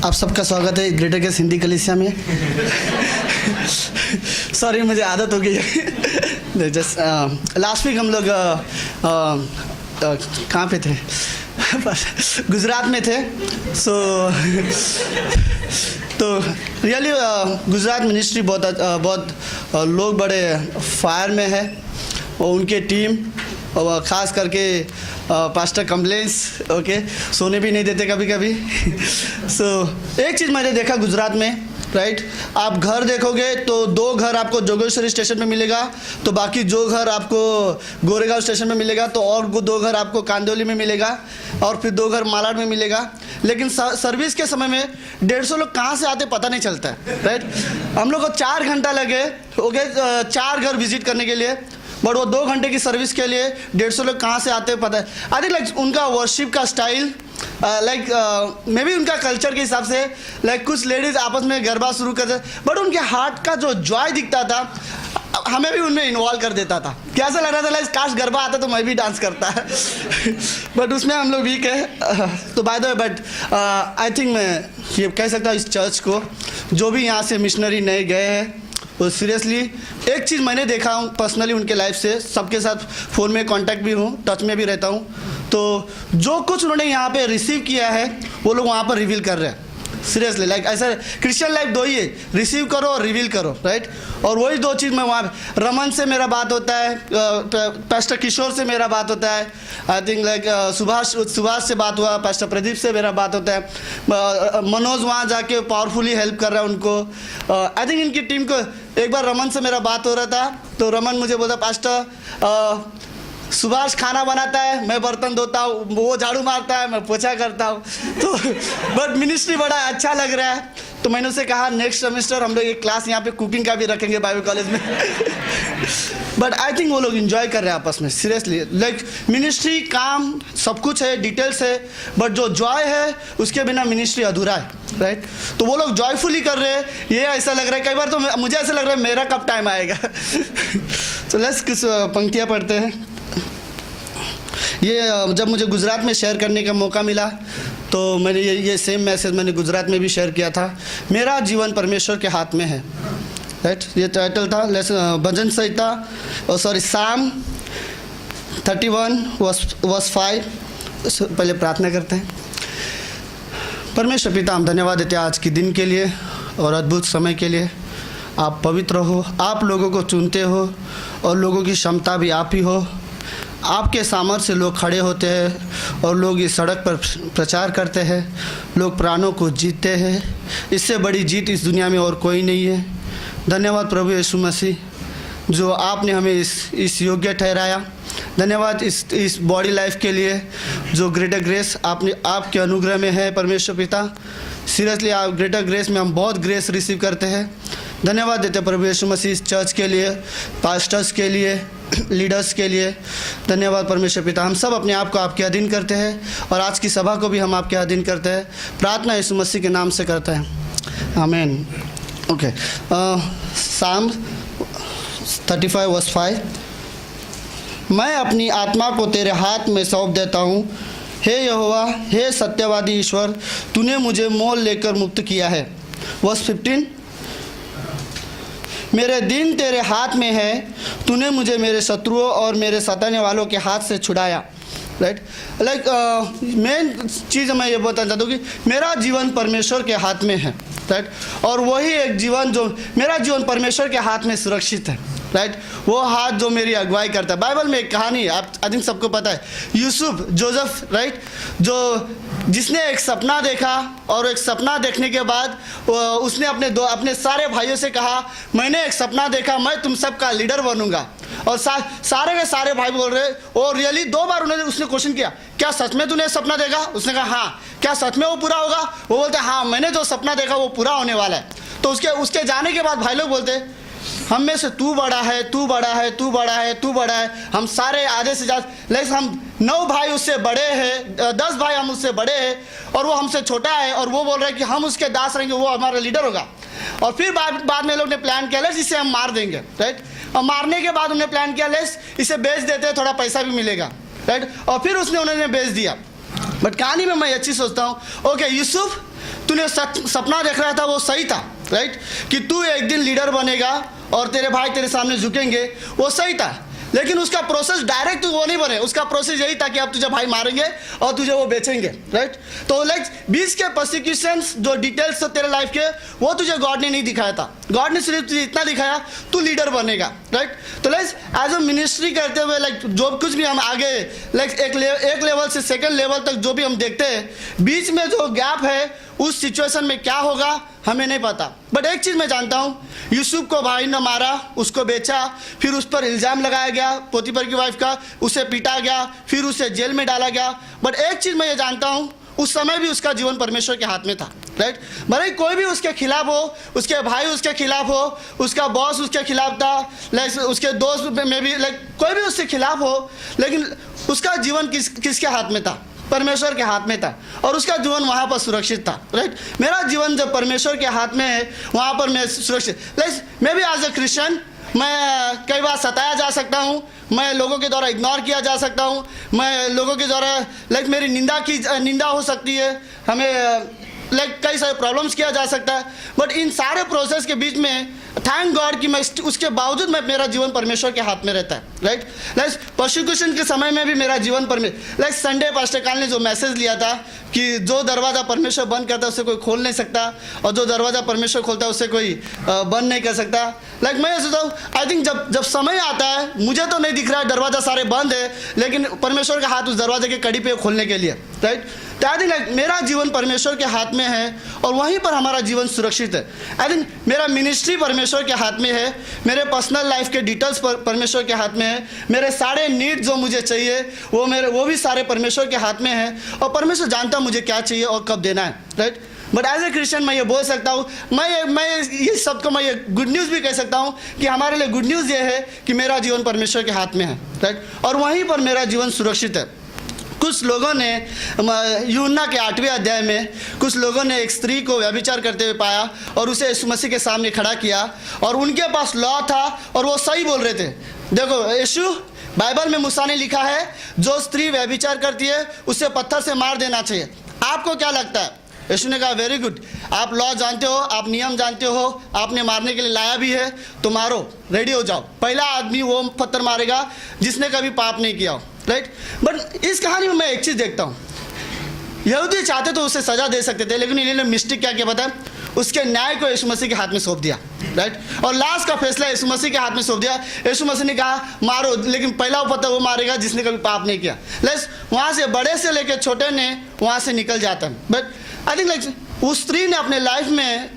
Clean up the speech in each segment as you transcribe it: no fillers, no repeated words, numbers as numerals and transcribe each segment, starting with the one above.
आप सबका स्वागत है ग्रेटर गेस हिंदी कलीसिया में। सॉरी मुझे आदत हो गई है। जस्ट लास्ट वीक हम लोग कहाँ पे थे? गुजरात में थे। तो रियली गुजरात मिनिस्ट्री बहुत लोग बड़े फायर में है और उनके टीम और ख़ास करके पास्टर कम्प्लेंस ओके सोने भी नहीं देते कभी कभी। एक चीज़ मैंने देखा गुजरात में, राइट, आप घर देखोगे तो 2 घर आपको जोगेश्वरी स्टेशन में मिलेगा, तो बाकी जो घर आपको गोरेगांव स्टेशन में मिलेगा, तो और 2 घर आपको कांदिवली में मिलेगा और फिर 2 घर मालाड में मिलेगा। लेकिन सर्विस के समय में 150 लोग कहाँ से आते पता नहीं चलता है, राइट। हम लोग को 4 घंटा लगे ओके 4 घर विजिट करने के लिए, बट वो 2 घंटे की सर्विस के लिए 150 लोग कहाँ से आते हैं पता है। आई थिंक लाइक उनका वर्शिप का स्टाइल मे बी उनका कल्चर के हिसाब से कुछ लेडीज़ आपस में गरबा शुरू करते, बट उनके हार्ट का जो जॉय दिखता था हमें भी उनमें इन्वॉल्व कर देता था। कैसा लग रहा था लाइक काश गरबा आता तो मैं भी डांस करता है बट उसमें हम लोग वीक है। तो by the way but I think मैं ये कह सकता हूँ इस चर्च को जो भी यहाँ से मिशनरी नए गए हैं वो सीरियसली एक चीज़ मैंने देखा हूँ पर्सनली उनके लाइफ से, सबके साथ फ़ोन में कांटेक्ट भी हूँ, टच में भी रहता हूँ, तो जो कुछ उन्होंने यहाँ पे रिसीव किया है वो लोग वहाँ पर रिवील कर रहे हैं। सीरियसली लाइक ऐसा क्रिश्चियन लाइफ 2 ही है, रिसीव करो और रिवील करो, राइट। और वही 2 चीज़ मैं वहाँ रमन से मेरा बात होता है, पास्टर किशोर से मेरा बात होता है, आई थिंक लाइक सुभाष से बात हुआ, पास्टर प्रदीप से मेरा बात होता है, मनोज वहाँ जाके पावरफुली हेल्प कर रहा है उनको। आई थिंक इनकी टीम को एक बार रमन से मेरा बात हो रहा था तो रमन मुझे बोला पास्टर सुभाष खाना बनाता है, मैं बर्तन धोता हूँ, वो झाड़ू मारता है, मैं पोछा करता हूँ, तो बट मिनिस्ट्री बड़ा अच्छा लग रहा है। तो मैंने उसे कहा नेक्स्ट सेमेस्टर हम लोग एक क्लास यहाँ पे कुकिंग का भी रखेंगे बाइबल कॉलेज में बट आई थिंक वो लोग इन्जॉय कर रहे हैं आपस में सीरियसली। लाइक मिनिस्ट्री काम सब कुछ है, डिटेल्स है, बट जो जॉय है उसके बिना मिनिस्ट्री अधूरा है, राइट। तो वो लोग जॉयफुली कर रहे हैं, ये ऐसा लग रहा है कई बार तो मुझे ऐसा लग रहा है मेरा कब टाइम आएगा तो लेट्स कुछ पंक्तियाँ पढ़ते हैं। ये जब मुझे गुजरात में शेयर करने का मौका मिला तो मैंने ये सेम मैसेज मैंने गुजरात में भी शेयर किया था, मेरा जीवन परमेश्वर के हाथ में है, राइट। ये टाइटल था भजन संहिता साम 31 वर्स 5। पहले प्रार्थना करते हैं। परमेश्वर पिता हम धन्यवाद देते हैं आज के दिन के लिए और अद्भुत समय के लिए। आप पवित्र हो, आप लोगों को चुनते हो और लोगों की क्षमता भी आप ही हो। आपके सामर्थ्य से लोग खड़े होते हैं और लोग इस सड़क पर प्रचार करते हैं, लोग प्राणों को जीतते हैं। इससे बड़ी जीत इस दुनिया में और कोई नहीं है। धन्यवाद प्रभु यीशु मसीह जो आपने हमें इस योग्य ठहराया। धन्यवाद इस बॉडी लाइफ के लिए जो ग्रेटर ग्रेस आपके अनुग्रह में है परमेश्वर पिता। सीरियसली आप ग्रेटर ग्रेस में हम बहुत ग्रेस रिसीव करते हैं। धन्यवाद देते प्रभु यीशु मसीह इस चर्च के लिए, पास्टर्स के लिए, लीडर्स के लिए। धन्यवाद परमेश्वर पिता। हम सब अपने आप को आपके अधीन करते हैं और आज की सभा को भी हम आपके अधीन करते हैं। प्रार्थना यीशु मसीह के नाम से करते हैं, आमीन। ओके, साम 35 वर्स 5। मैं अपनी आत्मा को तेरे हाथ में सौंप देता हूँ, हे यहोवा, हे सत्यवादी ईश्वर, तूने मुझे मोल लेकर मुक्त किया है। वर्स 15, मेरे दिन तेरे हाथ में है, तूने मुझे मेरे शत्रुओं और मेरे सताने वालों के हाथ से छुड़ाया, राइट। लाइक मेन चीज़ मैं ये बताना चाहता हूँ कि मेरा जीवन परमेश्वर के हाथ में है, राइट। और वही एक जीवन जो मेरा जीवन परमेश्वर के हाथ में सुरक्षित है, राइट। वो हाथ जो मेरी अगुवाई करता है। बाइबल में एक कहानी है, आप आई थिंक सबको पता है, यूसुफ जोसेफ, राइट, जो जिसने एक सपना देखा और एक सपना देखने के बाद उसने अपने सारे भाइयों से कहा मैंने एक सपना देखा, मैं तुम सबका लीडर बनूंगा। और सारे के सारे भाई बोल रहे, और रियली 2 बार उसने क्वेश्चन किया, क्या सच में तूने सपना देखा? उसने कहा हाँ। क्या सच में वो पूरा होगा? वो बोलते हाँ, मैंने जो सपना देखा वो पूरा होने वाला है। तो उसके जाने के बाद भाई लोग बोलते हम में से तू बड़ा है, तू बड़ा है, तू बड़ा है, तू बड़ा है। हम सारे आधे से ज़्यादा, लेकिन हम 9 भाई उससे बड़े हैं, 10 भाई हम उससे बड़े हैं और वो हमसे छोटा है, और वो बोल रहे हैं कि हम उसके दास रहेंगे, वो हमारा लीडर होगा। और फिर बाद में लोग ने प्लान किया लेस इसे हम मार देंगे, राइट। और मारने के बाद उन्होंने प्लान किया लेस इसे बेच देते, थोड़ा पैसा भी मिलेगा, राइट। और फिर उन्होंने बेच दिया। बट कहानी में मैं अच्छी सोचता हूँ, ओके यूसुफ तूने सपना देख रहा था वो सही था, राइट, कि तू एक दिन लीडर बनेगा और तेरे भाई तेरे सामने झुकेंगे, वो सही था। लेकिन उसका प्रोसेस डायरेक्ट वो नहीं बने, उसका प्रोसेस यही था कि अब तुझे भाई मारेंगे और तुझे वो बेचेंगे, राइट। तो लाइक 20 के परसिक्यूशंस जो डिटेल्स थे तेरे लाइफ के, वो तुझे गॉड ने नहीं दिखाया था। गॉड ने सिर्फ तुझे इतना दिखाया, तू लीडर बनेगा, राइट। तो लाइक एज अ मिनिस्ट्री करते हुए लाइक जो कुछ भी हम आगे लाइक एक लेवल से सेकंड लेवल तक जो भी हम देखते हैं, बीच में जो गैप है उस सिचुएशन में क्या होगा हमें नहीं पता। बट एक चीज़ मैं जानता हूँ, यूसुफ को भाई ने मारा, उसको बेचा, फिर उस पर इल्ज़ाम लगाया गया पोतीफर की वाइफ का, उसे पीटा गया, फिर उसे जेल में डाला गया। बट एक चीज़ मैं ये जानता हूँ, उस समय भी उसका जीवन परमेश्वर के हाथ में था, राइट। भले कोई भी उसके खिलाफ हो, उसके भाई उसके खिलाफ हो, उसका बॉस उसके खिलाफ था, लाइक उसके दोस्त में भी लाइक कोई भी उसके खिलाफ हो, लेकिन उसका जीवन किसके हाथ में था? परमेश्वर के हाथ में था, और उसका जीवन वहाँ पर सुरक्षित था, राइट। मेरा जीवन जब परमेश्वर के हाथ में है वहाँ पर मैं सुरक्षित। लाइक मैं भी एज अ क्रिश्चियन मैं कई बार सताया जा सकता हूँ, मैं लोगों के द्वारा इग्नोर किया जा सकता हूँ, मैं लोगों के द्वारा लाइक मेरी निंदा हो सकती है, हमें लाइक कई सारे प्रॉब्लम्स किया जा सकता है। बट इन सारे प्रोसेस के बीच में थैंक गॉड कि मैं उसके बावजूद मेरा जीवन परमेश्वर के हाथ में रहता है, राइट। लाइक प्रोसिक्यूशन के समय में भी मेरा जीवन लाइक संडे पास्टर काल ने जो मैसेज लिया था कि जो दरवाज़ा परमेश्वर बंद करता है उसे कोई खोल नहीं सकता, और जो दरवाज़ा परमेश्वर खोलता है उसे कोई बंद नहीं कर सकता। लाइक मैं सोचता हूँ, आई थिंक जब समय आता है, मुझे तो नहीं दिख रहा है दरवाज़ा सारे बंद है, लेकिन परमेश्वर का हाथ उस दरवाजे के कड़ी पे खोलने के लिए, राइट। तो आई थिंक लाइक मेरा जीवन परमेश्वर के हाथ में है और वहीं पर हमारा जीवन सुरक्षित है। आई थिंक मेरा मिनिस्ट्री परमेश्वर के हाथ में है, मेरे पर्सनल लाइफ के डिटेल्स परमेश्वर के हाथ में है, मेरे सारे नीड जो मुझे चाहिए वो भी सारे परमेश्वर के हाथ में है, और परमेश्वर जानता मुझे क्या चाहिए और कब देना है, right. But as a Christian मैं ये बोल सकता हूँ, मैं ये सबको मैं ये गुड न्यूज़ भी कह सकता हूँ कि हमारे लिए गुड न्यूज़ ये है कि मेरा जीवन परमेश्वर के हाथ में है, राइट, और वहीं पर मेरा जीवन सुरक्षित है। कुछ लोगों ने यूहन्ना के 8वें अध्याय में कुछ लोगों ने एक स्त्री को व्यभिचार करते हुए पाया और उसे यीशु मसीह के सामने खड़ा किया, और उनके पास लॉ था और वो सही बोल रहे थे। देखो यीशु, बाइबल में मूसा ने लिखा है जो स्त्री व्यभिचार करती है उसे पत्थर से मार देना चाहिए। आपको क्या लगता है? यीशु ने कहा वेरी गुड, आप लॉ जानते हो, आप नियम जानते हो, आपने मारने के लिए लाया भी है, तो मारो, रेडी हो जाओ। पहला आदमी वो पत्थर मारेगा जिसने कभी पाप नहीं किया हो, राइट। बट इस कहानी में मैं एक चीज़ देखता हूँ, यहूदी चाहते तो उसे सजा दे सकते थे, लेकिन इन्होंने मिस्टेक क्या किया पता है? उसके न्याय को यीशु मसीह के हाथ में सौंप दिया, राइट, और लास्ट का फैसला यीशु मसीह के हाथ में सौंप दिया। यीशु मसीह ने कहा मारो, लेकिन पहला वो पत्थर वो मारेगा जिसने कभी पाप नहीं किया। लेस वहाँ से बड़े से लेकर छोटे ने वहाँ से निकल जाता है। बट आई थिंक लाइक उस स्त्री ने अपने लाइफ में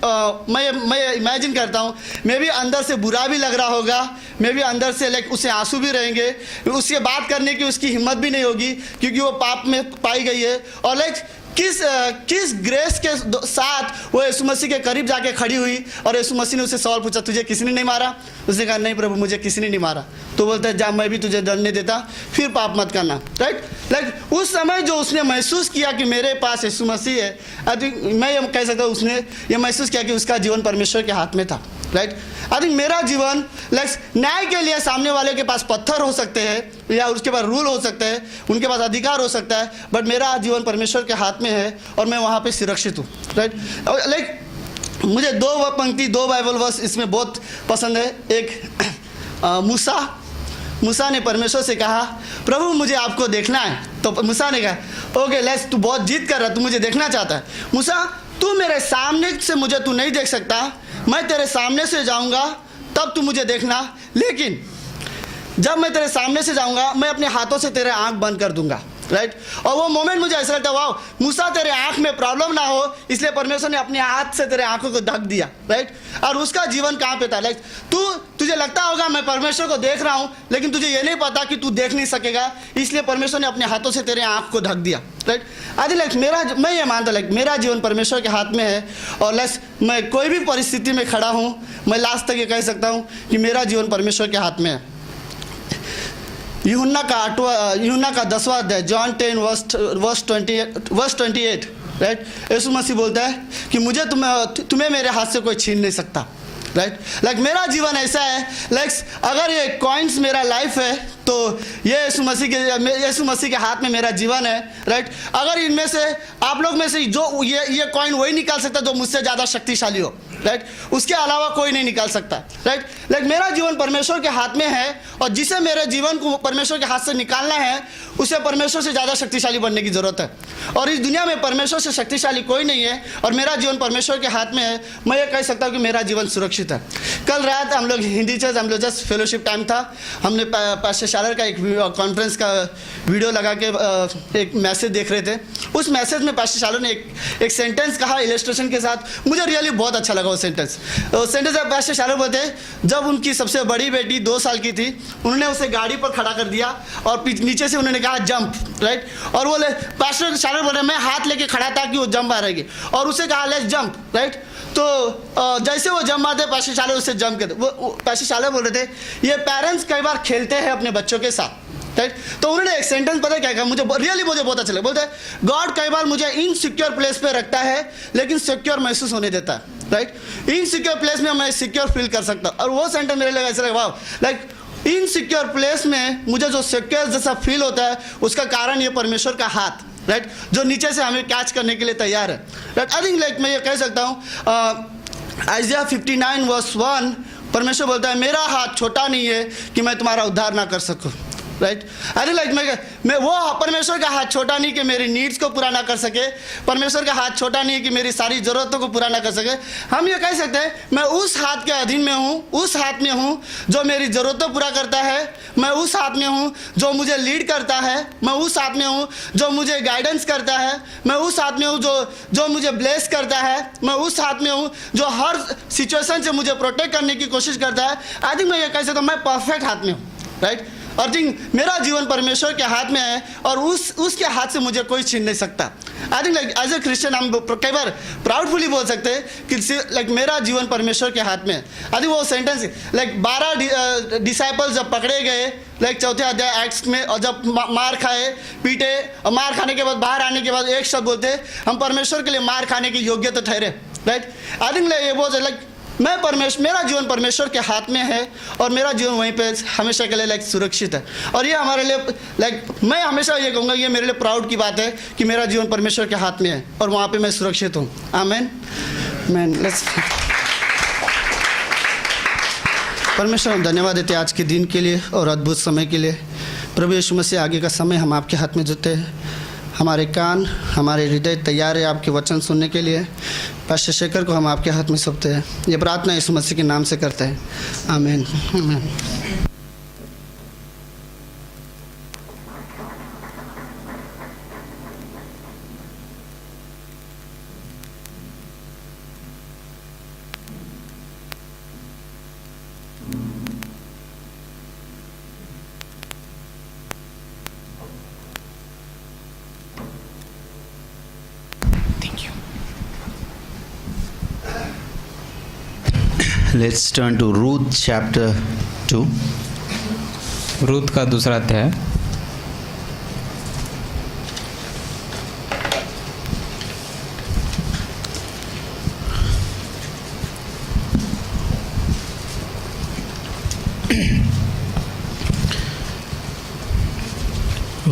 मैं इमेजिन करता हूँ, मे भी अंदर से बुरा भी लग रहा होगा, मे भी अंदर से लाइक उसे आंसू भी रहेंगे, उससे बात करने की उसकी हिम्मत भी नहीं होगी क्योंकि वो पाप में पाई गई है। और लाइक किस ग्रेस के साथ वो यीशु मसीह के करीब जाके खड़ी हुई और यीशु मसीह ने उससे सवाल पूछा, तुझे किसी ने नहीं मारा? उसने कहा नहीं प्रभु, मुझे किसी ने नहीं मारा। तो बोलता है जा, मैं भी तुझे दंड नहीं देता, फिर पाप मत करना, राइट। लाइक उस समय जो उसने महसूस किया कि मेरे पास यीशु मसीह है, आई थिंक मैं ये कह सकता हूँ उसने ये महसूस किया कि उसका जीवन परमेश्वर के हाथ में था, राइट। आई थिंक मेरा जीवन लाइक न्याय के लिए सामने वाले के पास पत्थर हो सकते हैं या उसके पास रूल हो सकते हैं, उनके पास अधिकार हो सकता है, बट मेरा जीवन परमेश्वर के हाथ में है और मैं वहाँ पे सुरक्षित हूँ, राइट। लाइक मुझे दो पंक्ति, दो बाइबल वर्स इसमें बहुत पसंद है। एक मूसा ने परमेश्वर से कहा प्रभु मुझे आपको देखना है, तो मूसा ने कहा ओके लेट्स, तू बहुत जिद कर रहा, तू मुझे देखना चाहता है। मूसा तू मेरे सामने से मुझे तू नहीं देख सकता, मैं तेरे सामने से जाऊंगा तब तू मुझे देखना, लेकिन जब मैं तेरे सामने से जाऊंगा मैं अपने हाथों से तेरे आंख बंद कर दूंगा, राइट। और वो मोमेंट मुझे ऐसा लगता है वाह, मूसा तेरे आंख में प्रॉब्लम ना हो इसलिए परमेश्वर ने अपने हाथ से तेरे आंखों को ढक दिया, राइट। और उसका जीवन कहाँ पे था? लाइक तुझे लगता होगा मैं परमेश्वर को देख रहा हूँ, लेकिन तुझे ये नहीं पता कि तू देख नहीं सकेगा, इसलिए परमेश्वर ने अपने हाथों से तेरे आंख को ढक दिया, राइट। आदि लाइक मैं ये मानता लाइक मेरा जीवन परमेश्वर के हाथ में है, और लाइक मैं कोई भी परिस्थिति में खड़ा हूँ, मैं लास्ट तक ये कह सकता हूँ कि मेरा जीवन परमेश्वर के हाथ में है। यूहन्ना का 10वां अध्याय, जॉन 10 वर्स 28, राइट। यीशु मसीह बोलता है कि मुझे तुम्हें मेरे हाथ से कोई छीन नहीं सकता, राइट। लाइक मेरा जीवन ऐसा है, लाइक अगर ये कॉइन्स मेरा लाइफ है तो ये यीशु मसीह के हाथ में मेरा जीवन है, राइट। अगर इनमें से आप लोग में से जो ये कॉइन वही निकाल सकता जो मुझसे ज़्यादा शक्तिशाली हो, राइट। उसके अलावा कोई नहीं निकाल सकता, राइट। लाइक मेरा जीवन परमेश्वर के हाथ में है, और जिसे मेरे जीवन को परमेश्वर के हाथ से निकालना है उसे परमेश्वर से ज़्यादा शक्तिशाली बनने की ज़रूरत है। और इस दुनिया में परमेश्वर से शक्तिशाली कोई नहीं है, और मेरा जीवन परमेश्वर के हाथ में है। मैं ये कह सकता हूँ कि मेरा जीवन सुरक्षित है। कल रात हम लोग हिंदी चर्च, हम लोग जस्ट फेलोशिप टाइम था, हमने पास्टर शालर का एक कॉन्फ्रेंस का वीडियो लगा के एक मैसेज देख रहे थे। उस मैसेज में पास्टर शालर ने एक सेंटेंस कहा इलस्ट्रेशन के साथ, मुझे रियली बहुत अच्छा लगा वो सेंटेंस। पास्टर शालर बोलते, जब उनकी सबसे बड़ी बेटी 2 साल की थी, उन्होंने उसे गाड़ी पर खड़ा कर दिया और नीचे से उन्होंने कहा जंप, राइट। और वो पास्टर शालर बोल रहे, मैं हाथ लेके खड़ा था कि वो जंप आ रहेगी, और उसे कहा लेट्स जंप, राइट। तो जैसे वो जंप आते पास्टर शालर उससे जंप करते। वो पास्टर शालर बोल रहे थे, ये पेरेंट्स कई बार खेलते हैं अपने बच्चों के साथ, राइट। तो उन्होंने एक सेंटेंस पता है क्या कहा, मुझे बहुत अच्छा लगा। बोलते हैं गॉड कई बार मुझे इनसिक्योर प्लेस पे रखता है लेकिन सिक्योर महसूस होने देता है, राइट। इनसिक्योर प्लेस में मैं सिक्योर फील कर सकता हूँ। और वो सेंटेंस मेरे लिए ऐसा लगा, वाह, लाइक इनसिक्योर प्लेस में मुझे जो सिक्योर जैसा फील होता है उसका कारण ये परमेश्वर का हाथ, राइट, जो नीचे से हमें कैच करने के लिए तैयार है, राइट। आई थिंक लाइक मैं ये कह सकता हूँ आइज़िया 59:1 परमेश्वर बोलता है, मेरा हाथ छोटा नहीं है कि मैं तुम्हारा उद्धार ना कर सकूँ, राइट। अरे लाइक मैं वो परमेश्वर का हाथ छोटा नहीं कि मेरी नीड्स को पूरा ना कर सके, परमेश्वर का हाथ छोटा नहीं कि मेरी सारी ज़रूरतों को पूरा ना कर सके। हम ये कह सकते हैं मैं उस हाथ के अधीन में हूँ, उस हाथ में हूँ जो मेरी ज़रूरतों पूरा करता है, मैं उस हाथ में हूँ जो मुझे लीड करता है, मैं उस हाथ में हूँ जो मुझे गाइडेंस करता है, मैं उस हाथ में हूँ जो मुझे ब्लेस करता है, मैं उस हाथ में हूँ जो हर सिचुएशन से मुझे प्रोटेक्ट करने की कोशिश करता है। आई थिंक मैं ये कह सकता हूँ मैं परफेक्ट हाथ में हूँ, राइट। और थिंक मेरा जीवन परमेश्वर के हाथ में है, और उसके हाथ से मुझे कोई छीन नहीं सकता। I think like as a Christian हम कई बार प्राउडफुली बोल सकते हैं कि लाइक मेरा जीवन परमेश्वर के हाथ में है। आई थिंक वो सेंटेंस लाइक 12 डिसाइपल्स जब पकड़े गए लाइक 4थे अध्याय एक्ट्स में, और जब मार खाए, पीटे, और मार खाने के बाद बाहर आने के बाद एक शब्द बोलते, हम परमेश्वर के लिए मार खाने के योग्य तो ठहरे, राइट। आई थिंक ये बहुत लाइक मेरा जीवन परमेश्वर के हाथ में है, और मेरा जीवन वहीं पे हमेशा के लिए लाइक सुरक्षित है। और ये हमारे लिए लाइक मैं हमेशा ये कहूँगा, ये मेरे लिए प्राउड की बात है कि मेरा जीवन परमेश्वर के हाथ में है और वहाँ पे मैं सुरक्षित हूँ। आमेन, मैन। लेट्स परमेश्वर हम धन्यवाद देते हैं आज के दिन के लिए और अद्भुत समय के लिए। प्रभु यीशु मसीह, आगे का समय हम आपके हाथ में देते हैं। हमारे कान, हमारे हृदय तैयार है आपके वचन सुनने के लिए। पास्टर शेखर को हम आपके हाथ में सौंपते हैं। ये प्रार्थना यीशु मसीह के नाम से करते हैं, आमीन, आमीन। Let's turn to Ruth chapter 2. Ruth का दूसरा अध्याय।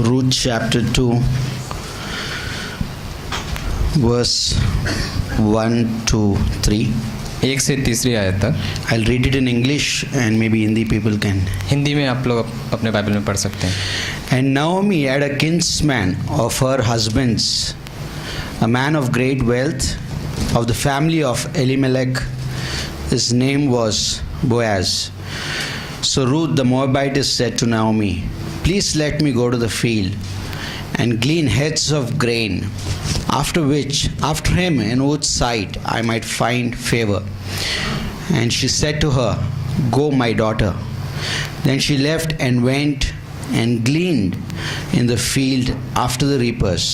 Ruth chapter 2 verse 1 to 3. 1 से 3 आयत तक। I'll read it in English and maybe Hindi people can. Hindi में आप लोग अपने बाइबल में पढ़ सकते हैं। And Naomi had a kinsman of her husband's, a man of great wealth, of the family of Elimelech. His name was Boaz. So Ruth the Moabitess said to Naomi, "Please let me go to the field and glean heads of grain, after him in Ruth's sight I might find favor." And she said to her, "Go, my daughter." Then she left and went and gleaned in the field after the reapers.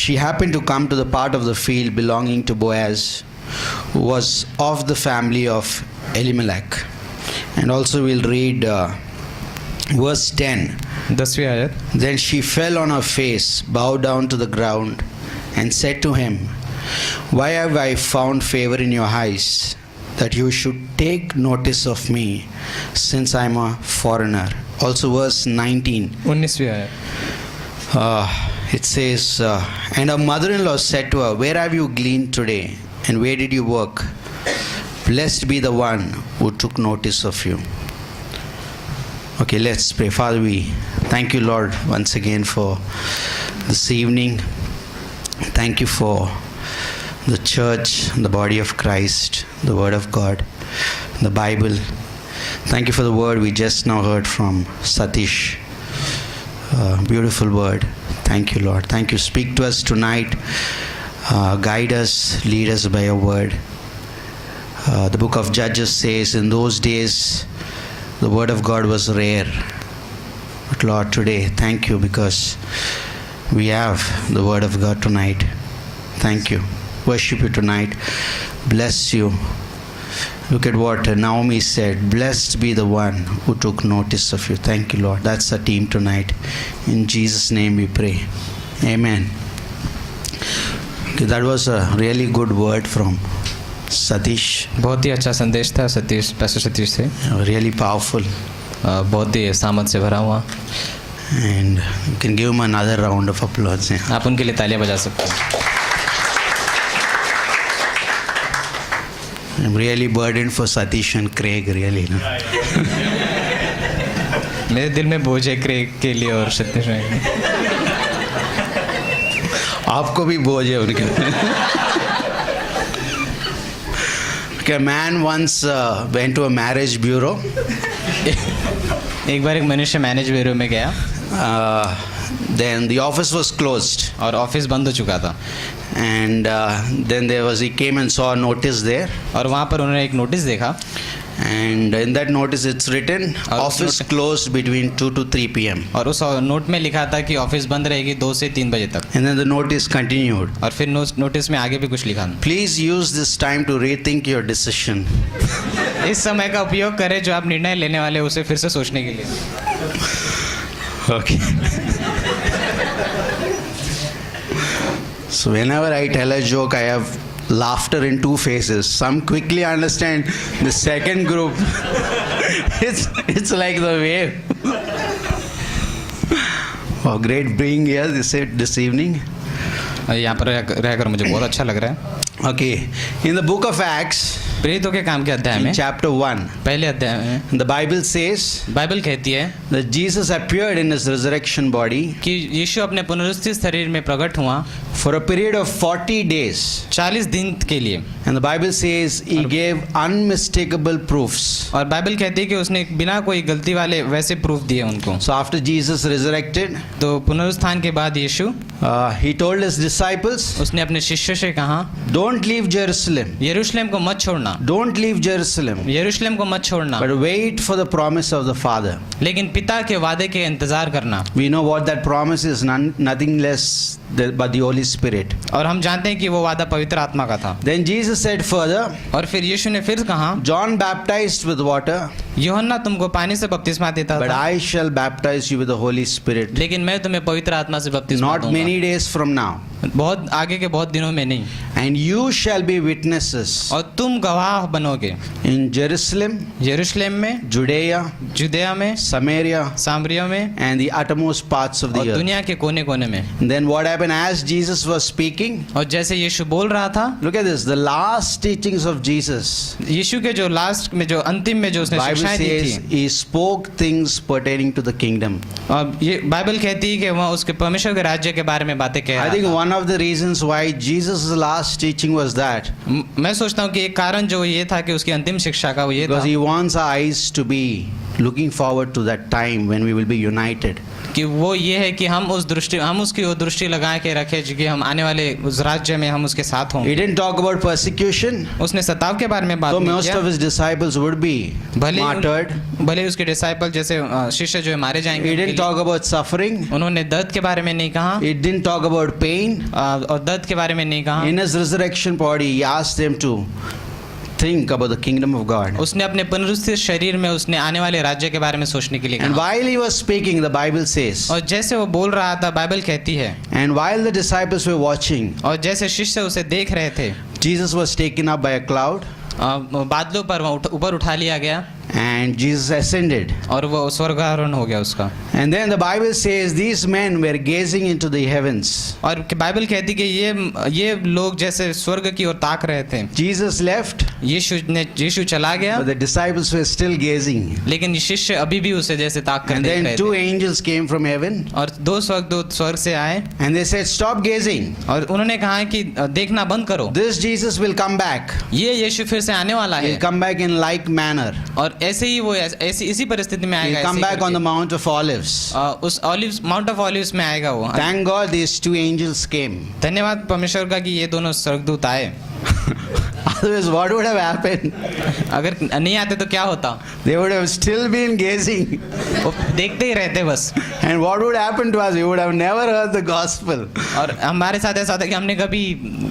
She happened to come to the part of the field belonging to Boaz, who was of the family of Elimelech. And also we'll read verse 10. 10वीं आयत। Then she fell on her face, bowed down to the ground, and said to him, "Why have I found favor in your eyes, that you should take notice of me, since I am a foreigner?" also verse 19. 19वीं आयत. It says, and her mother-in-law said to her, where have you gleaned today? And where did you work? Blessed be the one who took notice of you. Okay, let's pray. Father, we thank you, Lord, once again for this evening. Thank you for the church, the body of Christ, the Word of God, the Bible. Thank you for the word we just now heard from Satish. Beautiful word. Thank you, Lord. Thank you. Speak to us tonight. Guide us, lead us by your word. The book of Judges says, in those days, the word of God was rare. But Lord, today, thank you because we have the word of God tonight. Thank you. Worship you tonight. Bless you. Look at what Naomi said. Blessed be the one who took notice of you. Thank you, Lord. That's the team tonight. In Jesus' name we pray. Amen. Okay, that was a really good word from Satish. बहुत ही अच्छा संदेश था सतीश, पैसे सतीश से. Really powerful. बहुत ही सामर्थ से भरा हुआ. And you can give him another round of applause. Yeah. आप उनके लिए तालियां बजा सकते हैं. I'm really burdened for Satish and Craig, really. No? मेरे दिल में बोझ है क्रेग के लिए और सतीश भाई के लिए. आपको भी बोझ है उनके. Okay, a man once went to a marriage bureau. एक बार एक मनुष्य मैनेज ब्यूरो में गया Then the office was closed. और ऑफिस बंद हो चुका था. And then he came and saw a notice there. और वहाँ पर उन्होंने एक नोटिस देखा. And in that notice it's written, office closed between 2 to 3 p.m. और उस नोट में लिखा था कि ऑफिस बंद रहेगी 2 से 3 बजे तक. And then the notice continued. और फिर नोटिस में आगे भी कुछ लिखा. Please use this time to rethink your decision. इस समय का उपयोग करें जो आप निर्णय लेने वाले उसे फिर से सोचने के लिए. Okay. So whenever I tell a joke, I have laughter in two phases. Some quickly understand. The second group, it's like the wave. Oh, great being here this evening. यहाँ पर रहकर मुझे बहुत अच्छा लग रहा है. Okay, in the book of Acts, प्रेरितों के काम के अध्याय में, chapter 1, पहले अध्याय में, the Bible says, बाइबल कहती है that Jesus appeared in his resurrection body कि यीशु अपने पुनरुत्थित शरीर में प्रकट हुआ for a period of 40 days. 40 दिन के लिए. And the Bible says he gave unmistakable proofs. और बाइबल कहती है कि उसने बिना कोई गलती वाले वैसे प्रूफ दिए उनको. So after Jesus resurrected, तो पुनरुत्थान के बाद यीशु he told his disciples, उसने अपने शिष्यों से कहा, don't leave Jerusalem. यरूशलेम को मत छोड़ना. Don't leave Jerusalem. यरूशलेम को मत छोड़ना. But wait for the promise of the Father. लेकिन पिता के वादे के इंतजार करना. We know what that promise is, nothing less but the Holy Spirit. और हम जानते हैं कि वो वादा पवित्र आत्मा का था. Then Jesus said further, और फिर यीशु ने फिर कहा, John baptized with water, यूहन्ना तुमको पानी से बपतिस्मा देता but था, I shall baptize you with the Holy Spirit. लेकिन मैं तुम्हें पवित्र आत्मा से बपतिस्मा Not दूंगा. many days from now. बहुत आगे के बहुत दिनों में नहीं. And you shall be witnesses और तुम गवाह बनोगे in Jerusalem, यरूशलेम में, Judea, जुदेया में, Samaria, सामरिया में, and the uttermost parts of the और earth. दुनिया के कोने कोने में. Then what happened as Jesus was speaking? और जैसे यीशु बोल रहा था, Look at this, the last teachings of Jesus. यीशु के जो लास्ट में जो अंतिम में जो उसने Bible शिक्षाएं दी says थी, he spoke things pertaining to the kingdom. और ये बाइबल कहती है कि वह उसके परमेश्वर के राज्य के बारे में बातें कह I रहा think था. one of the reasons why Jesus' last teaching was that मैं सोचता हूँ कि एक कारण जो ये था कि उसकी अंतिम शिक्षा का वो ये था because he wants our eyes to be looking forward to that time when we will be united. कि वो ये है कि हम उसकी वो दृष्टि लगा के रखें कि हम आने वाले उस राज्य में हम उसके साथ हों. He didn't talk about persecution. उसने सताव के बारे में बात So नहीं most किया. of his disciples would be martyred. भले उसके डिसाइपल जैसे शिष्य जो है मारे जाएंगे He उनके didn't लिए. talk about suffering. उन्होंने दर्द के बारे में नहीं कहा. He didn't talk about pain. और दर्द के बारे में नहीं कहा. In his resurrection body, he asked them to think about the kingdom of God. उसने अपने पुनरुत्थित शरीर में उसने आने वाले राज्य के बारे में सोचने के लिए And कहा. while he was speaking, the Bible says, और जैसे वो बोल रहा था बाइबल कहती है, and while the disciples were watching, और जैसे शिष्य उसे देख रहे थे, Jesus was taken up by a cloud. बादलों पर ऊपर उठा लिया गया. and Jesus ascended. और वो स्वर्गारोहण हो गया उसका। And then the Bible says these men were gazing into the heavens. और बाइबल कहती कि ये लोग जैसे स्वर्ग की ओर ताक रहे थे। Jesus left, यीशु चला गया, but the disciples were still gazing. लेकिन शिष्य अभी भी उसे जैसे ताक कर And देख then रहे two थे। angels came from heaven, और दो स्वर्गदूत स्वर्ग से आए and they said, "Stop gazing. और उन्होंने कहा कि देखना बंद करो, This Jesus will come back. ये यीशु फिर से आने वाला है He'll come back in like manner. और ऐसे ही वो इसी परिस्थिति में He'll आएगा, come ऐसे ही back on the करके। Mount of Olives." उस ऑलिव्स माउंट ऑफ ऑलिव्स में आएगा वो। Thank God these two angels came. धन्यवाद परमेश्वर का कि ये दोनों स्वर्गदूत आए। Otherwise, what would have happened? अगर नहीं आते तो क्या होता? They would have still been gazing. वो देखते ही रहते बस। And what would happen to us? We would have never heard the gospel. और हमारे साथ ऐसा था कि हमने कभी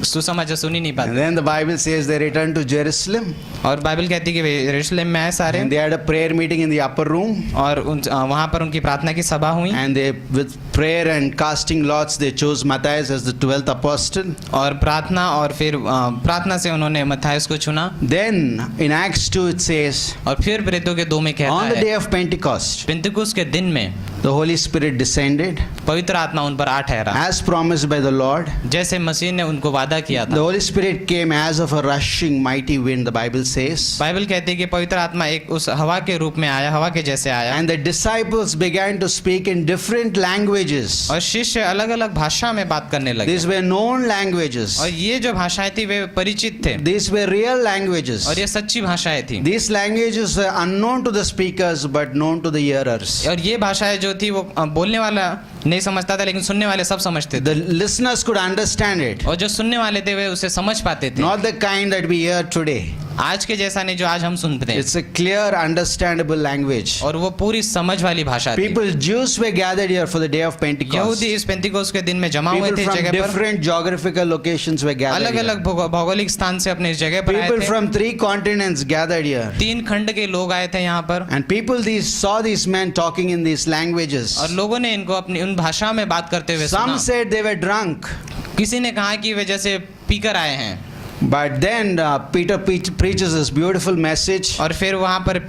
सुसमाचार सुनी नहीं And पाते। then the Bible says they returned to Jerusalem. और बाइबल कहती है कि वे यरूशलेम में आए सारे And they had a prayer meeting in the upper room. और वहाँ पर उनकी प्रार्थना की सभा हुई And they, with prayer and casting lots, they chose Matthias as the 12th apostle. और प्रार्थना से उन्होंने मत्थायुस को चुना। Then in Acts 2 it says, और फिर प्रेरितों के 2 में कहता on the है day of Pentecost, पिन्तेकुस्त के दिन में the Holy Spirit descended पवित्र आत्मा उन पर आ ठहरा, as promised by the Lord. जैसे मसीह ने उनको वादा किया The था। Holy Spirit came as of a rushing mighty wind, the Bible says. Bible कहती है कि पवित्र आत्मा एक उस हवा के रूप में आया, हवा के जैसे आया। And the disciples began to speak in different languages. और शिष्य अलग अलग भाषा में बात करने लगे। These were known languages. और ये जो भाषाएं थी वे परिचित थे These were real languages. और ये सच्ची भाषाएं थी। These languages were unknown to the speakers but known to the hearers. और ये भाषाएं जो थी वो बोलने वाला नहीं समझता था, लेकिन सुनने वाले सब समझते थे। The listeners could understand it. और जो सुनने वाले थे वे उसे समझ पाते थे। Not the kind that we hear today. आज के जैसा नहीं जो आज हम सुनते हैं। It's a clear, understandable language. और वो पूरी समझ वाली भाषा थी। People, Jews were gathered here for the day of Pentecost. यहूदी इस पेंतिकोस्त के दिन में जमा हुए People थे from जगह पर। different geographical locations were gathered अलग here. अलग भौगोलिक स्थान से अपने इस जगह पर आए People थे। from 3 continents gathered here. 3 खंड के लोग आए थे यहाँ पर। And people saw these men talking in these languages. और लोगों ने इनको अपनी उन भाषा में बात करते हुए Some सुना। said they were drunk. किसी ने कहा कि वे जैसे पीकर आए हैं। But then Peter preaches this beautiful message. और फिर वहाँ पर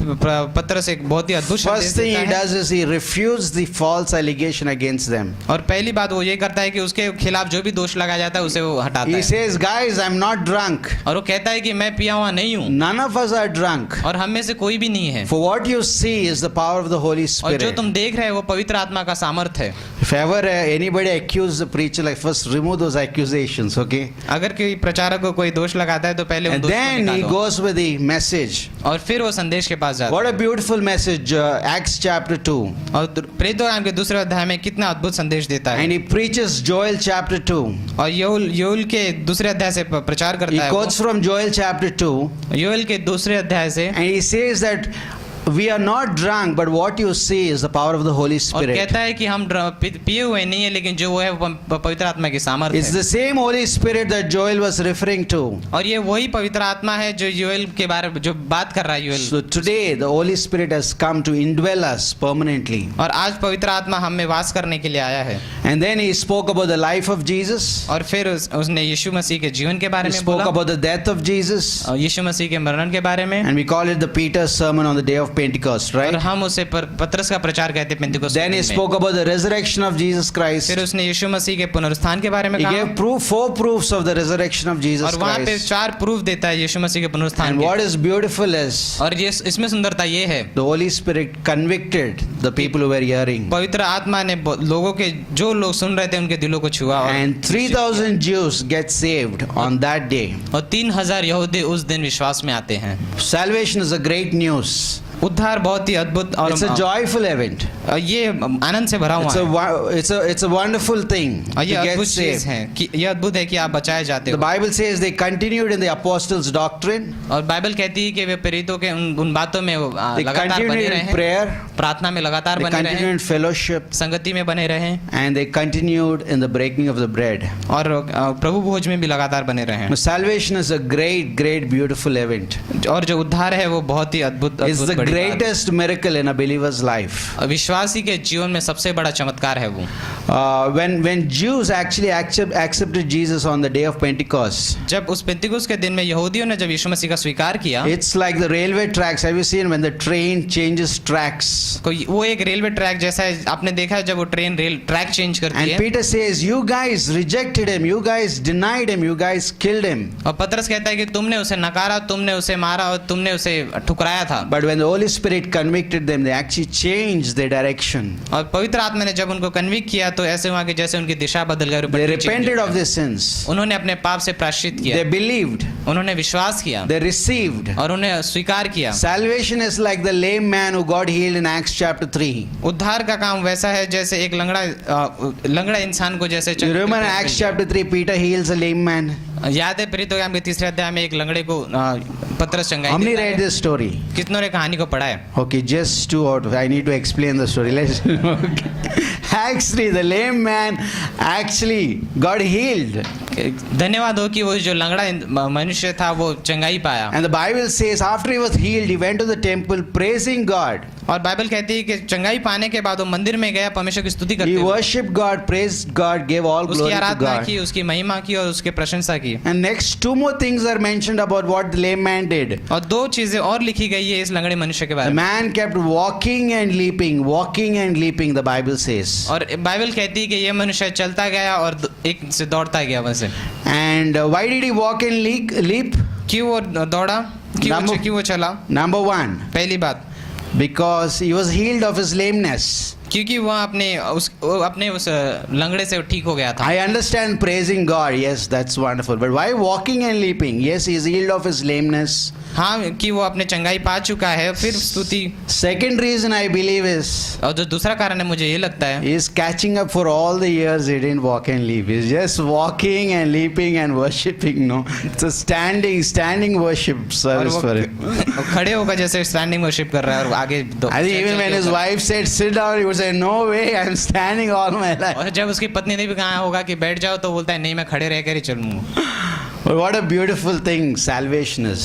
पत्रस एक बहुत ही अद्भुत संदेश First thing देता he है। does is he refutes the false allegation against them. और पहली बात वो ये करता है कि उसके खिलाफ जो भी दोष लगाया जाता है उसे वो हटाता He है। says, guys, I'm not drunk. और वो कहता है कि मैं पिया हुआ नहीं हूँ None of us are drunk. और हम में से कोई भी नहीं है। For what you see is the power of the Holy और जो Spirit. तुम देख रहे हो वो पवित्र आत्मा का सामर्थ है। If ever anybody accuse the preacher, like first remove those accusations, okay? अगर कोई प्रचारक को कोई दोष लगाता है तो पहले उन And दोषों को then he निकालो। goes with the message. और फिर वो संदेश के पास जाता What है। a beautiful message, Acts chapter 2. और प्रेरितों के 2 अध्याय में कितना अद्भुत संदेश देता है। And he preaches Joel chapter 2. और योएल के 2 अध्याय से प्रचार He करता है वो। quotes from Joel chapter 2. Joel के 2 अध्याय से And he says that we are not drunk, but what you see is the power of the Holy और Spirit. कहता है कि हम पिए हुए नहीं है, लेकिन जो वो है वो पवित्र आत्मा की सामर्थ It's है। the same Holy Spirit that Joel was referring to. और ये वही पवित्र आत्मा है जो योएल के बारे में जो बात कर रहा है Joel. So today the Holy Spirit has come to indwell us permanently. और आज पवित्र आत्मा हम में वास करने के लिए आया है। And then he spoke about the life of Jesus. और फिर उसने यीशु मसीह के जीवन के बारे He में spoke बोला, about the death of Jesus. और यीशु मसीह के मरण के बारे में। And we call it the Peter's sermon on the day of Pentecost, और right? हम उसे पत्रस का प्रचार कहते हैं पेंतिकुस्त के Then he दिन में। spoke about the resurrection of Jesus Christ. फिर उसने यीशु मसीह के पुनरुत्थान के बारे में He कहा। gave 4 proofs of the resurrection of Jesus और वहाँ पे Christ. 4 प्रूफ देता है यीशु मसीह के पुनरुत्थान And के। what is beautiful is और ये इसमें सुंदरता ये है, the Holy Spirit convicted the people who were hearing. पवित्र आत्मा ने लोगों के जो लोग सुन रहे थे उनके दिलों को छुआ। And 3,000 Jews get saved on that day. और 3000 यहूदी उस दिन विश्वास में आते हैं। Salvation is a great news. उद्धार बहुत ही अद्भुत और It's a joyful event. ये आनंद से भरा हुआ है। It's a wonderful thing और to ये get अद्भुत चीज saved. है कि ये अद्भुत है कि आप बचाए जाते The हो। Bible says they continued in the apostles' doctrine. और बाइबल कहती है कि वे प्रेरितों के उन बातों में They लगातार continued बने in रहे, prayer. प्रार्थना में लगातार They बने continued रहे, in fellowship. संगति में बने रहे And they continued in the breaking of the bread. और प्रभु भोज में भी लगातार बने रहे। Now, salvation is a great, great, beautiful event. और जो उद्धार है वो बहुत ही अद्भुत It's the बड़ी बात है। greatest miracle in a believer's life. विश्वासी के जीवन में सबसे बड़ा चमत्कार है वो। when Jews actually accepted Jesus on the day of Pentecost, जब उस पेंतिकुस्त के दिन में यहूदियों ने जब यीशु मसीह का स्वीकार किया, it's like the railway tracks. Have you seen when the train changes tracks? कोई वो एक रेलवे ट्रैक जैसा है, आपने देखा है जब वो ट्रेन रेल ट्रैक चेंज करती And है। Peter says, "You guys rejected him. You guys denied him. You guys killed him." और पतरस कहता है कि तुमने उसे नकारा, तुमने उसे मारा और तुमने उसे ठुकराया था। But when the Holy Spirit convicted them, they actually changed their direction. और पवित्र आत्मा ने जब उनको कन्विक्ट किया तो ऐसे हुआ कि जैसे उनकी दिशा बदल गई। They repented of their sins. उन्होंने अपने पाप से प्रायश्चित किया, They believed. उन्होंने विश्वास किया They received. और उन्हें स्वीकार किया। Salvation is like the lame man who got healed in Acts chapter 3. उद्धार का काम वैसा है जैसे एक लंगड़ा इंसान को जैसे You remember Acts chapter 3, Peter heals a lame man. याद है प्रीत हो के तीसरे अध्याय में एक लंगड़े को पतरस चंगाई How many देता है। read this story? कितनों ने कहानी को पढ़ा है? Okay, just two out. I need to explain the story. Let's. Okay. Acts 3, the lame man actually got healed. धन्यवाद हो कि वो जो लंगड़ा मनुष्य था वो चंगाई पाया। And the Bible says after he was healed, he went to the temple praising God. और बाइबल कहती है कि चंगाई पाने के बाद वो मंदिर में गया, परमेश्वर की स्तुति करते He हुए worshipped God, praised God, gave all उसकी glory to आराधना God. की, उसकी महिमा की और उसकी प्रशंसा की। And next two more things are mentioned about what the lame man did. और दो चीजें और लिखी गई है इस लंगड़े मनुष्य के बारे The में। man kept walking and leaping, the Bible says. और बाइबल कहती है कि ये मनुष्य चलता गया और एक से दौड़ता गया वैसे। And why did he walk and leap? क्यों वो दौड़ा, क्यों वो चला? Number one, पहली बात, because he was healed of his lameness. क्योंकि वह अपने उस लंगड़े से ठीक हो गया था। I understand praising God, yes, that's wonderful. But why walking and leaping? Yes, he is healed of his lameness. हाँ, कि वो अपने चंगाई पा चुका है, फिर स्तुति। Second reason I believe is और जो दूसरा कारण है मुझे ये लगता है, he is catching up for all the years he didn't walk and leap. He's just walking and leaping and worshipping. No, it's a standing worship और service वो for him. खड़े होकर जैसे स्टैंडिंग वर्शिप कर रहा है और आगे I think even when his wife said sit down, he would say no way, I'm standing all my life. और जब उसकी पत्नी ने भी कहा होगा कि बैठ जाओ तो बोलता है नहीं मैं खड़े रहकर ही चलूंगा। But what a beautiful thing salvation is.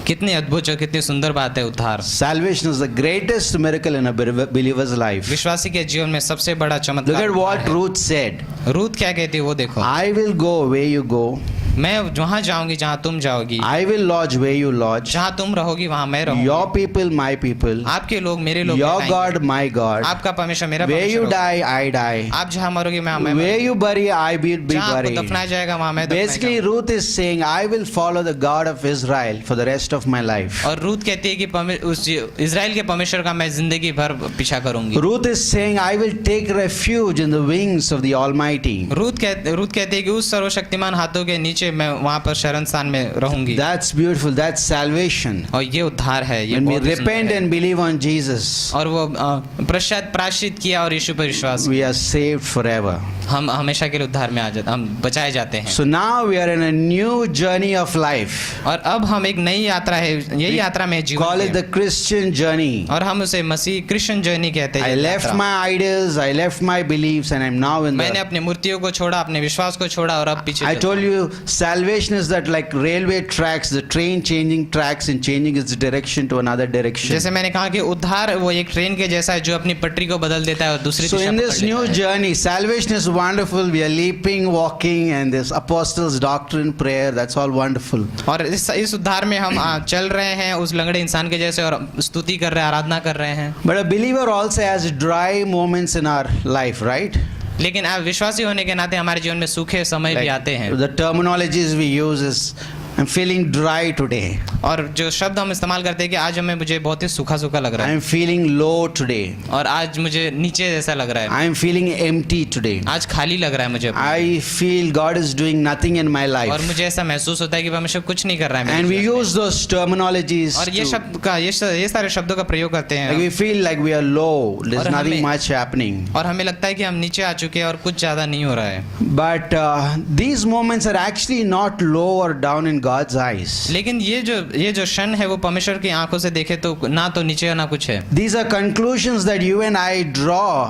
कितनी अद्भुत और कितनी सुंदर बात है उद्धार। Salvation is the greatest miracle in a believer's life. विश्वासी के जीवन में सबसे बड़ा Look चमत्कार at what है। Ruth said. रूथ क्या कहती है वो देखो, I will go where you go. मैं वहाँ जाऊंगी जहाँ तुम जाओगी, I will lodge where you lodge. जहाँ तुम रहोगी वहाँ मैं रहूंगी। Your people, my people. आपके लोग मेरे लोग Your कहलाएंगे। God, my God. आपका परमेश्वर मेरा Where परमेश्वर you होगा। die, I die. आप जहाँ मरोगे मैं Where मरूंगा। you bury, I will be जहाँ आपको buried. दफनाया जाएगा वहाँ मैं दफनाया Basically, जाऊंगा। Ruth is saying, I will follow the God of Israel for the rest of my life. और रूथ कहती है कि उस इजराइल के परमेश्वर का मैं जिंदगी भर पीछा करूंगी। Ruth is saying, I will take refuge in the wings of the Almighty. Ruth कहती है कि उस सर्वशक्तिमान हाथों के नीचे मैं वहाँ पर शरण स्थान में रहूंगी। That's beautiful. That's salvation. और ये उद्धार है, ये When we बहुत ही सुंदर repent है। and believe on Jesus, और वो प्रायश्चित किया और यीशु पर विश्वास, we are saved forever. हम हमेशा के लिए उद्धार में आ जाते, हम बचाए जाते हैं। So now we are in a new journey of life. और अब हम एक नई यात्रा है, यही यात्रा में जीवन Call it की। the Christian journey. और हम उसे मसीह क्रिश्चियन जर्नी कहते हैं। I ये left यात्रा। my idols, I left my beliefs, and I'm now in मैंने the. अपने मूर्तियों को छोड़ा, अपने विश्वास को छोड़ा और अब पीछे I चलता told you salvation is that like railway tracks, the train changing tracks and changing its direction to another direction. जैसे मैंने कहा कि उद्धार वो एक ट्रेन के जैसा है जो अपनी पटरी को बदल देता है और दूसरी So दिशा in पकड़ this लेता new है। journey, salvation is wonderful. We are leaping, walking, and this apostles' doctrine, prayer. That's all wonderful. और इस उद्धार में हम चल रहे हैं उस लंगड़े इंसान के जैसे और स्तुति कर रहे हैं, आराधना कर रहे हैं। But a believer also has dry moments in our life, right? लेकिन आप विश्वासी होने के नाते हमारे जीवन में सूखे समय भी आते हैं। The terminologies we use is I'm feeling dry today. और जो शब्द हम इस्तेमाल करते हैं कि आज हमें मुझे बहुत ही सूखा सूखा लग रहा है, I'm feeling low today. और आज मुझे नीचे जैसा लग रहा है, I'm feeling empty today. आज खाली लग रहा है मुझे। I feel God is doing nothing in my और life. मुझे ऐसा महसूस होता है कि परमेश्वर कुछ नहीं कर रहा है मेरे And we जीवन में। use those terminologies. और ये to- शब्द का ये सारे शब्दों का प्रयोग करते like हैं we feel like we are low. There's और nothing हमें- much happening. और हमें लगता है कि हम नीचे आ चुके हैं और कुछ ज्यादा नहीं हो रहा है। But these moments are actually not low or down in God's eyes. लेकिन ये जो क्षण है वो परमेश्वर की आंखों से देखे तो ना तो नीचे ना कुछ है। These are conclusions that you and I draw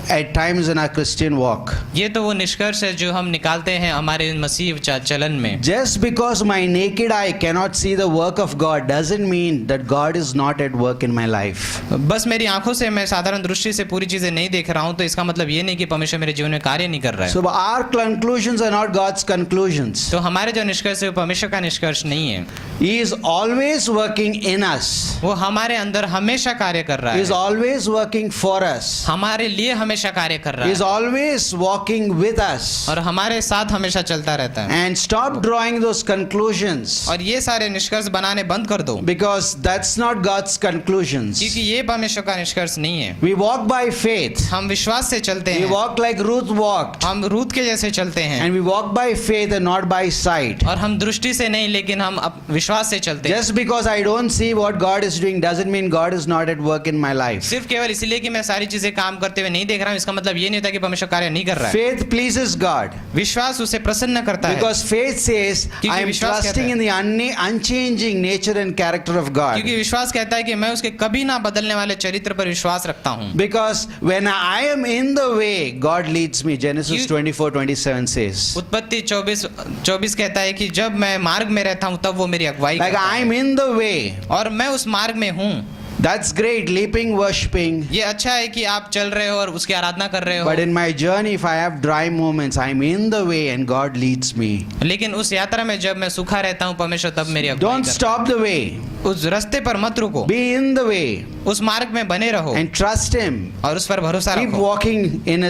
at times in our Christian walk. ये तो वो निष्कर्ष है जो हम निकालते हैं हमारे मसीह चलन में। Just because my naked eye cannot see the work of God doesn't mean that God is not at work in my life. बस मेरी आंखों से मैं साधारण दृष्टि से पूरी चीजें नहीं देख रहा हूँ तो इसका मतलब ये नहीं कि परमेश्वर मेरे जीवन में कार्य नहीं कर रहा है। So our conclusions are not God's conclusions. तो हमारे जो निष्कर्ष है वो परमेश्वर का निष्कर्ष नहीं है। He is always working in us. वो हमारे अंदर हमेशा कार्य कर रहा He is है, always working for us. हमारे लिए हमेशा कार्य कर रहा He is है always walking with us. और हमारे साथ हमेशा चलता रहता है। And stop drawing those conclusions, और ये सारे निष्कर्ष बनाने बंद कर दो because that's not God's conclusions. क्योंकि ये परमेश्वर का निष्कर्ष नहीं है। We walk by faith. हम विश्वास से चलते We हैं, walk like Ruth walked. हम रूत के जैसे चलते हैं And we walk by faith and not by sight. और हम दृष्टि से नहीं लेकिन हम विश्वास से चलते हैं। Just because I don't see what God is doing doesn't mean God is not at work in my life. सिर्फ केवल इसलिए कि मैं सारी चीजें काम करते हुए नहीं देख रहा हूँ इसका मतलब ये नहीं होता कि परमेश्वर कार्य नहीं कर रहा है। Faith pleases God. विश्वास उसे प्रसन्न करता है Because faith says, I am विश्वास कहता trusting है। in the unchanging nature and character of God. क्योंकि विश्वास कहता है कि मैं उसके कभी ना बदलने वाले चरित्र पर विश्वास रखता हूँ। Because when I am in the way, God leads me. Genesis 24:27 says. उत्पत्ति 24 कहता है कि जब मैं मार्ग में रहता हूँ तब वो मेरी अगुवाई Like करता I है। am in the way. और मैं उस मार्ग में हूँ। That's great, leaping, worshipping. ये अच्छा है कि आप चल रहे हो और उसकी आराधना कर रहे हो। But in my journey, if I have dry moments, I'm in the way and God leads me. लेकिन उस यात्रा में जब मैं सूखा रहता हूँ परमेश्वर तब मेरी अगुवाई Don't करता stop the way. है। उस रास्ते पर मत रुको, Be in the way उस मार्ग में बने रहो and trust Him. और उस पर भरोसा Keep रखो walking in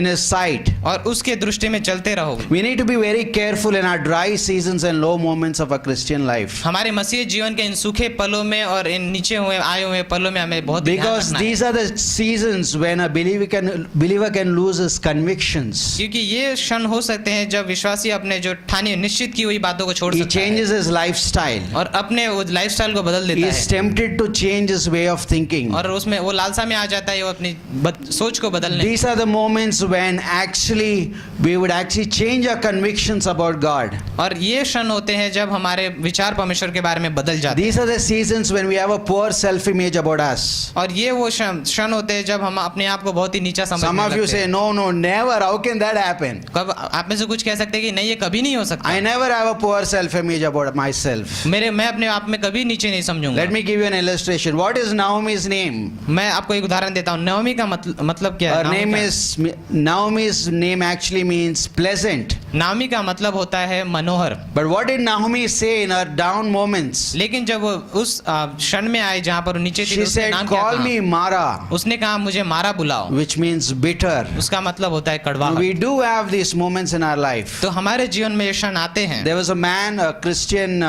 His sight. और उसके दृष्टि में चलते रहो। We need to be very careful in our dry seasons and low moments of our Christian life. हमारे मसीह जीवन के इन सूखे पलों में और इन नीचे हुए आए हुए पलों में हमें बहुत ध्यान Because रखना है। these are the seasons when a believer can lose his convictions. क्योंकि ये क्षण हो सकते हैं जब विश्वासी अपने जो ठानी निश्चित की हुई बातों को छोड़ He सकता है changes his lifestyle. और अपने वो लाइफस्टाइल को बदल He देता is है tempted to change his way of thinking. और उसमें वो लालसा में आ जाता है वो अपनी सोच को बदलने। These are the moments when actually we would actually change our convictions about God. और ये क्षण होते हैं जब हमारे विचार परमेश्वर के बारे में बदल जाते हैं। These are the seasons when we have a poor self-image about us. और ये वो क्षण होते हैं जब हम अपने आप को बहुत ही नीचा Some समझने of you लगते say, हैं। no, never. How can that happen? कब आप में से कुछ कह सकते हैं कि नहीं ये कभी नहीं हो सकता। I never have a poor self-image about myself. मैं अपने आप में कभी नीचे नहीं समझूंगा। Let me give you an illustration. What is Naomi's name? मैं आपको एक उदाहरण देता हूँ। नवमी का मतलब क्या है? Her name is, Naomi's name actually means pleasant. नामी का मतलब होता है मनोहर। But what did Naomi say in her down moments? लेकिन जब वो उस क्षण में आए जहाँ पर वो नीचे थी She उसने said, नाम क्या call कहा? me Mara, उसने कहा मुझे मारा बुलाओ, which means bitter. उसका मतलब होता है कड़वा। We do have these moments in our life. तो हमारे जीवन में ये क्षण आते हैं। There was a man, a Christian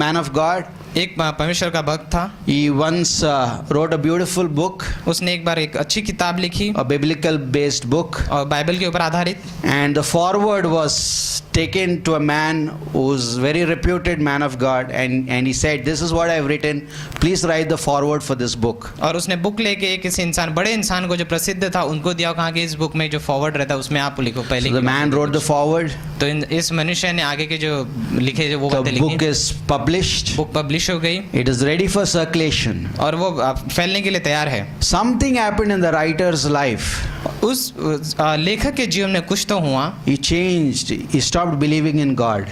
man of God. एक परमेश्वर का भक्त था। He once wrote a beautiful book, उसने एक बार एक अच्छी किताब लिखी a biblical based book, और बाइबल के ऊपर आधारित। and the foreword was taken to a man who's very reputed man of God, and he said, this is what I've written, please write the foreword for this book. और उसने book लेके किसी इंसान बड़े इंसान को जो प्रसिद्ध था उनको दिया, कहा कि इस बुक में जो फॉरवर्ड रहता है उसमें आप लिखो पहले। So the man wrote the foreword, तो इस मनुष्य ने आगे के जो लिखे जो वो बातें the book लिखी, is published, बुक पब्लिश हो गई it is ready for circulation. और वो फैलने के लिए तैयार है। Something happened in the writer's life. उस लेखक के जीवन में कुछ तो हुआ। He changed, he stopped believing in God.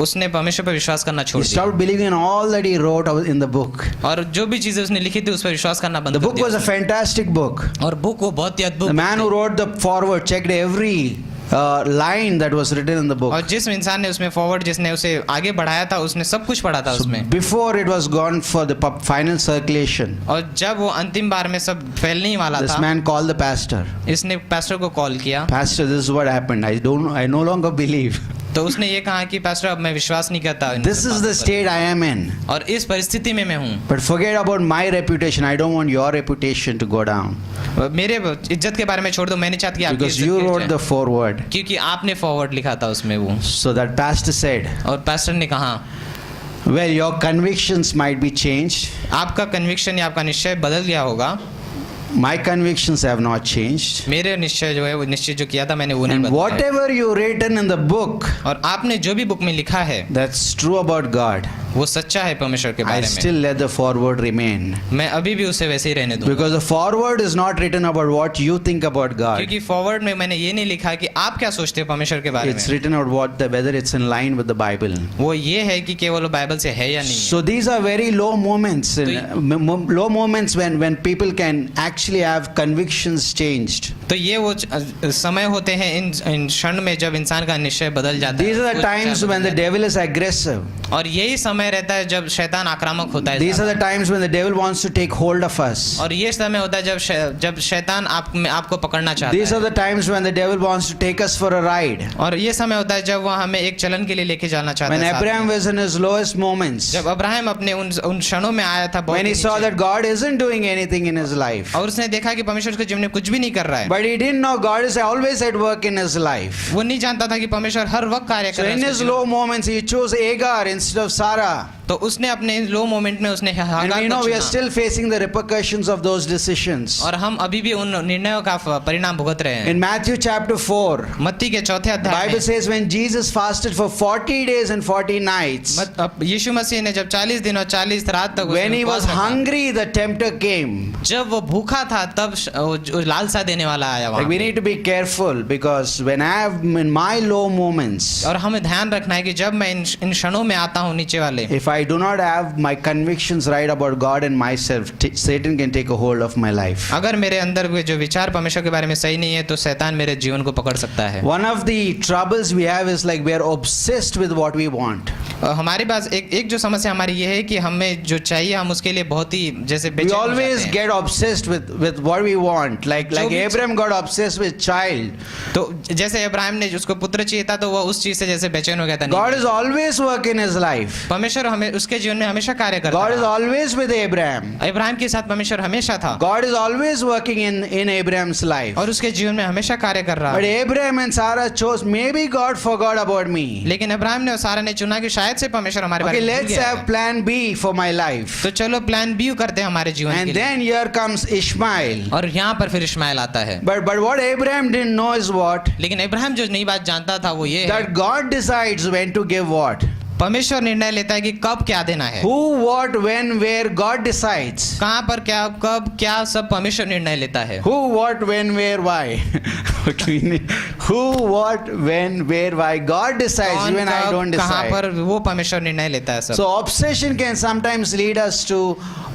उसने परमेश्वर पर विश्वास करना छोड़ He दिया stopped believing in all that he wrote in the book. और जो भी चीजें उसने लिखी थी उस पर विश्वास करना बंद The कर book was a दिया। fantastic book. और बुक वो बहुत ही अद्भुत The man who wrote the foreword checked every line that was written in the book. और जिस इंसान ने उसमें फॉरवर्ड जिसने उसे आगे बढ़ाया था उसने सब कुछ पढ़ा था उसमें। Before it was gone for the final circulation, और जब वो अंतिम बार में सब फैलने ही वाला this था, man called the pastor. इसने पास्टर को कॉल किया। Pastor, this is what happened. I no longer believe. तो उसने ये कहा कि पास्टर अब मैं विश्वास नहीं करता। This is the state I am in. और इस परिस्थिति में मैं हूँ। But forget about my reputation. I don't want your reputation to go down. मेरे इज्जत के बारे में छोड़ दो, मैं नहीं चाहती कि आपकी Because इज्जत you गिर wrote जाए। the foreword. क्योंकि आपने फॉरवर्ड लिखा था उसमें वो। So that pastor said, और पास्टर ने कहा well, your convictions might be changed. आपका कन्विक्शन या आपका निश्चय बदल गया होगा। My convictions have not changed. मेरे निश्चय जो है वो निश्चय जो किया था मैंने वो नहीं And बदला है। whatever you written in the book, और आपने जो भी बुक में लिखा है that's true about God. वो सच्चा है परमेश्वर के I बारे में, still let the forward remain. मैं अभी भी उसे वैसे ही रहने दूंगा। Because the forward is not written about what you think about God. क्योंकि फॉरवर्ड में मैंने ये नहीं लिखा कि आप क्या सोचते हैं परमेश्वर के बारे It's में, written about whether it's in line with the Bible. वो ये है कि केवल बाइबल से है या नहीं है। So these are very low moments, low moments when people can actually have convictions changed. तो ये वो समय होते हैं इन क्षण में जब इंसान का निश्चय बदल जाता है। These are the कुछ times बदल when the जाता है। devil is aggressive. और यही समय रहता है जब शैतान आक्रामक होता है These are ज़्यादा। the times when the devil wants to take hold of us. और ये समय होता है जब शैतान आपको पकड़ना चाहता These है। are the times when the devil wants to take us for a ride. और ये समय होता है जब वह हमें एक चलन के लिए लेके जाना चाहता When है साथ Abraham में। was in his lowest moments, जब अब्राहम अपने उन क्षणों में आया था बहुत when he नीचे, saw that God isn't doing anything in his life, और उसने देखा कि परमेश्वर उसके जीवन में कुछ भी नहीं कर रहा है, but he didn't know God is always at work in his life. वो नहीं जानता था कि परमेश्वर हर वक्त कार्य कर So रहा है in उसके his जीवन low में। moments, he chose Hagar instead of Sarah. तो उसने अपने लो मोमेंट में उसने And हागार we को know we are चुना। still facing the repercussions of those decisions. और हम अभी भी उन निर्णयों का परिणाम भुगत रहे हैं। In Matthew chapter 4, मत्ती के चौथे the अध्याय Bible में says when Jesus fasted for 40 days and 40 nights, यीशु मसीह ने जब 40 दिन और 40 रात तक when he was उपवास रखा, hungry, the tempter came. जब वो भूखा था तब लालसा देने वाला आया Like we वहाँ। need to be careful because when I have in my low moments, और हमें ध्यान रखना है कि जब मैं इन क्षणों में आता हूँ नीचे वाले, if I do not have my convictions right about God and myself, Satan can take a hold of my life. अगर मेरे अंदर के जो विचार परमेश्वर के बारे में सही नहीं है तो शैतान मेरे जीवन को पकड़ सकता है। One of the troubles we have is like we are obsessed with what we want. हमारे पास एक जो समस्या हमारी ये है कि हमें जो चाहिए हम उसके लिए बहुत ही जैसे We बेचैन हो always जाते हैं। get obsessed with what we want. Like जो भी Abraham got obsessed with child. तो जैसे इब्राहिम ने उसको पुत्र चाहिए था तो वह उस चीज से जैसे बेचैन हो गया था। God is always working in his life. परमेश्वर हमें उसके जीवन में हमेशा कार्य करता God is है। always with Abraham. इब्राहिम के साथ परमेश्वर हमेशा था God is always working in Abraham's life. और उसके जीवन में हमेशा कार्य कर रहा But है। Abraham and Sarah chose, maybe God forgot about me. लेकिन इब्राहिम ने और सारा ने चुना कि शायद से परमेश्वर हमारे बारे Okay, में भूल let's गया have है। plan B for my life. तो चलो प्लान बी करते हैं हमारे जीवन के And लिए। then here comes Ishmael. और यहाँ पर फिर इश्माइल आता है। But what Abraham didn't know is what? लेकिन इब्राहिम जो नई बात जानता था वो ये है, That God decides when to give what? परमेश्वर निर्णय लेता है कि कब क्या देना है, Who, what, when, where, God decides. कहाँ पर क्या कब क्या सब परमेश्वर निर्णय लेता है। Who, what, when, where, why? Who, what, when, where, why? God decides, कौन even I कब don't कहाँ decide. पर वो परमेश्वर निर्णय लेता है सब। So obsession can sometimes lead us to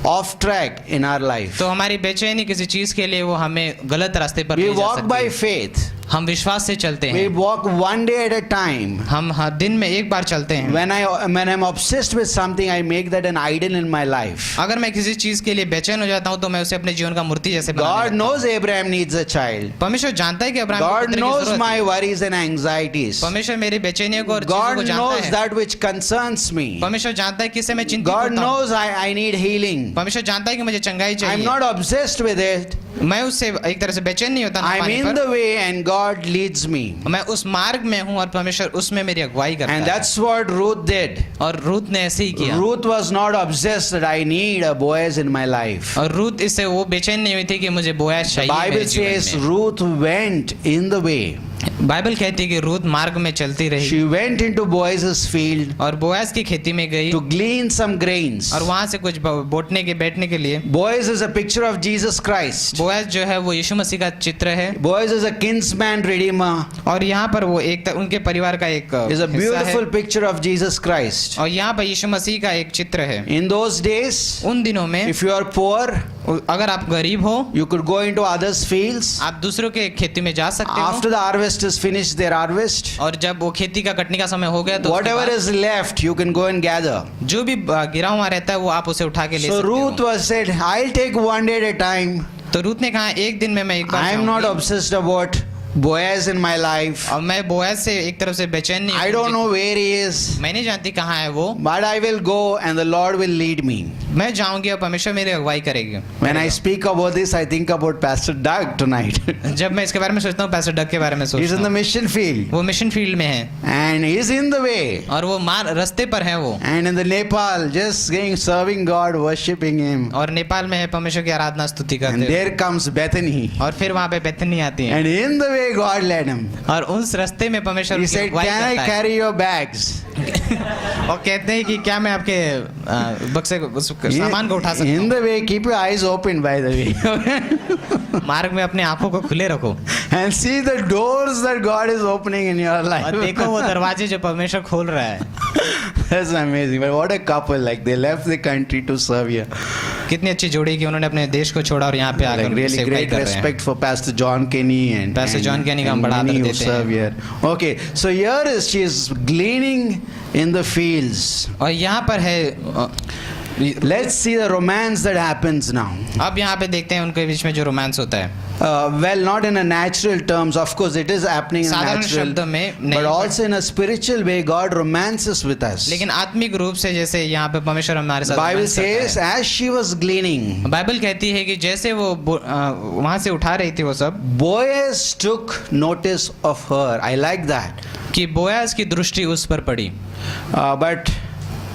off track in our life. तो हमारी बेचैनी किसी चीज के लिए वो हमें गलत रास्ते पर We ले जा walk सकती by है। faith. हम विश्वास से चलते We हैं, walk one day at a time. हम हर दिन में एक बार चलते हैं। When I'm obsessed with something, I make that an idol in my life. अगर मैं किसी चीज के लिए बेचैन हो जाता हूँ तो मैं उसे अपने जीवन का मूर्ति जैसे बना God लेता हूँ। knows Abraham needs a child. परमेश्वर जानता है कि अब्राहम को God पुत्र की knows जरूरत my है। worries and anxieties. परमेश्वर मेरी बेचैनियों को और चीजों God को जानता knows है। that which concerns me. परमेश्वर जानता है किससे मैं चिंतित God होता हूँ। knows I need healing. परमेश्वर जानता है कि मुझे चंगाई I'm चाहिए। not obsessed with it. मैं उससे एक तरह से बेचैन नहीं होता ना I'm पाने in पर। the way and God leads me. मैं उस मार्ग में हूँ और परमेश्वर उसमें मेरी अगुवाई करता And है। that's what Ruth did. और रूथ ने ऐसे ही किया। Ruth was not obsessed that I need a Boaz in my life. और रूथ इससे वो बेचैन नहीं हुई थी कि मुझे बोयाज The चाहिए Bible मेरे जीवन says में। Ruth went in the way. Bible कहती है कि रूथ मार्ग में चलती रही She went into Boaz's field और बोयाज की खेती में गई to glean some grains. और वहां से कुछ बोटने के बैठने के लिए। Boaz is a picture of Jesus Christ. Boys जो है वो यीशु मसीह का चित्र है Boaz is a kinsman redeemer. और यहाँ पर वो उनके परिवार का एक Is a हिस्सा beautiful है picture of Jesus Christ. और यहाँ पर यीशु मसीह का एक चित्र है। In those days, उन दिनों में if you are poor, अगर आप गरीब हो you could go into others' fields. आप दूसरों के खेती में जा सकते After हो the harvest is finished, their harvest, और जब वो खेती का कटने का समय हो गया तो उसके whatever बाद is left, you can go and gather. जो भी गिरा हुआ रहता है वो आप उसे उठा के ले So सकते Ruth हो। was said, I'll take one day at a time. तो रूथ ने कहा एक दिन में मैं एक बार I am not जाऊंगी। obsessed about Boaz in my life. और मैं बोयाज से एक तरफ से बेचैन नहीं I हूँ। don't know where he is, मैं नहीं जानती कहाँ है वो। but I will go and the Lord will lead me. मैं जाऊंगी और परमेश्वर मेरी अगुवाई करेगी। When I speak about this, I think about Pastor Doug tonight. जब मैं इसके बारे में सोचता हूँ पैसे डग के बारे में He's सोचता in the हूँ। mission field वो मिशन फील्ड में है and he's in the way. और वो रास्ते पर है वो। And in the Nepal, just going serving God, worshiping Him. और नेपाल में है परमेश्वर की आराधना स्तुति And करते हुए। there comes Bethany. और फिर वहाँ पे बेथनी आती है And in the way, God led him. और उस रास्ते में परमेश्वर He उनकी said, अगुवाई Can I करता है। carry your bags? और कहते हैं कि क्या मैं आपके बक्से को सामान को उठा सकता In हूँ? the way, keep your eyes open, by the way. मार्ग में अपने आंखों को खुले रखो And see the doors that God is opening in your और life. देखो वो दरवाजे जो परमेश्वर खोल रहा है। That's amazing. But what a couple! Like they left the country to serve here. कितनी अच्छी जोड़ी कि उन्होंने अपने देश को छोड़ा और यहाँ पे आकर Like really सेवकाई great कर रहे हैं। respect for Pastor John Kenny and Pastor John Kenny का हम and बड़ा many आदर who देते serve हैं। here. Okay, so here is she is gleaning in the fields. और यहाँ पर है Let's see the romance that happens now. अब यहाँ पे देखते हैं उनके बीच में जो रोमांस होता है। Well, not in a natural terms. Of course, it is happening in साधारण natural, शब्दों में नहीं, but also in a spiritual way, God romances with us. लेकिन आत्मिक रूप से जैसे यहाँ पे परमेश्वर हमारे The साथ Bible रोमांस करता says, है। as she was gleaning, Bible कहती है कि जैसे वो वहां से उठा रही थी वो सब Boaz took notice of her. I like that. कि बोयाज की दृष्टि उस पर पड़ी। But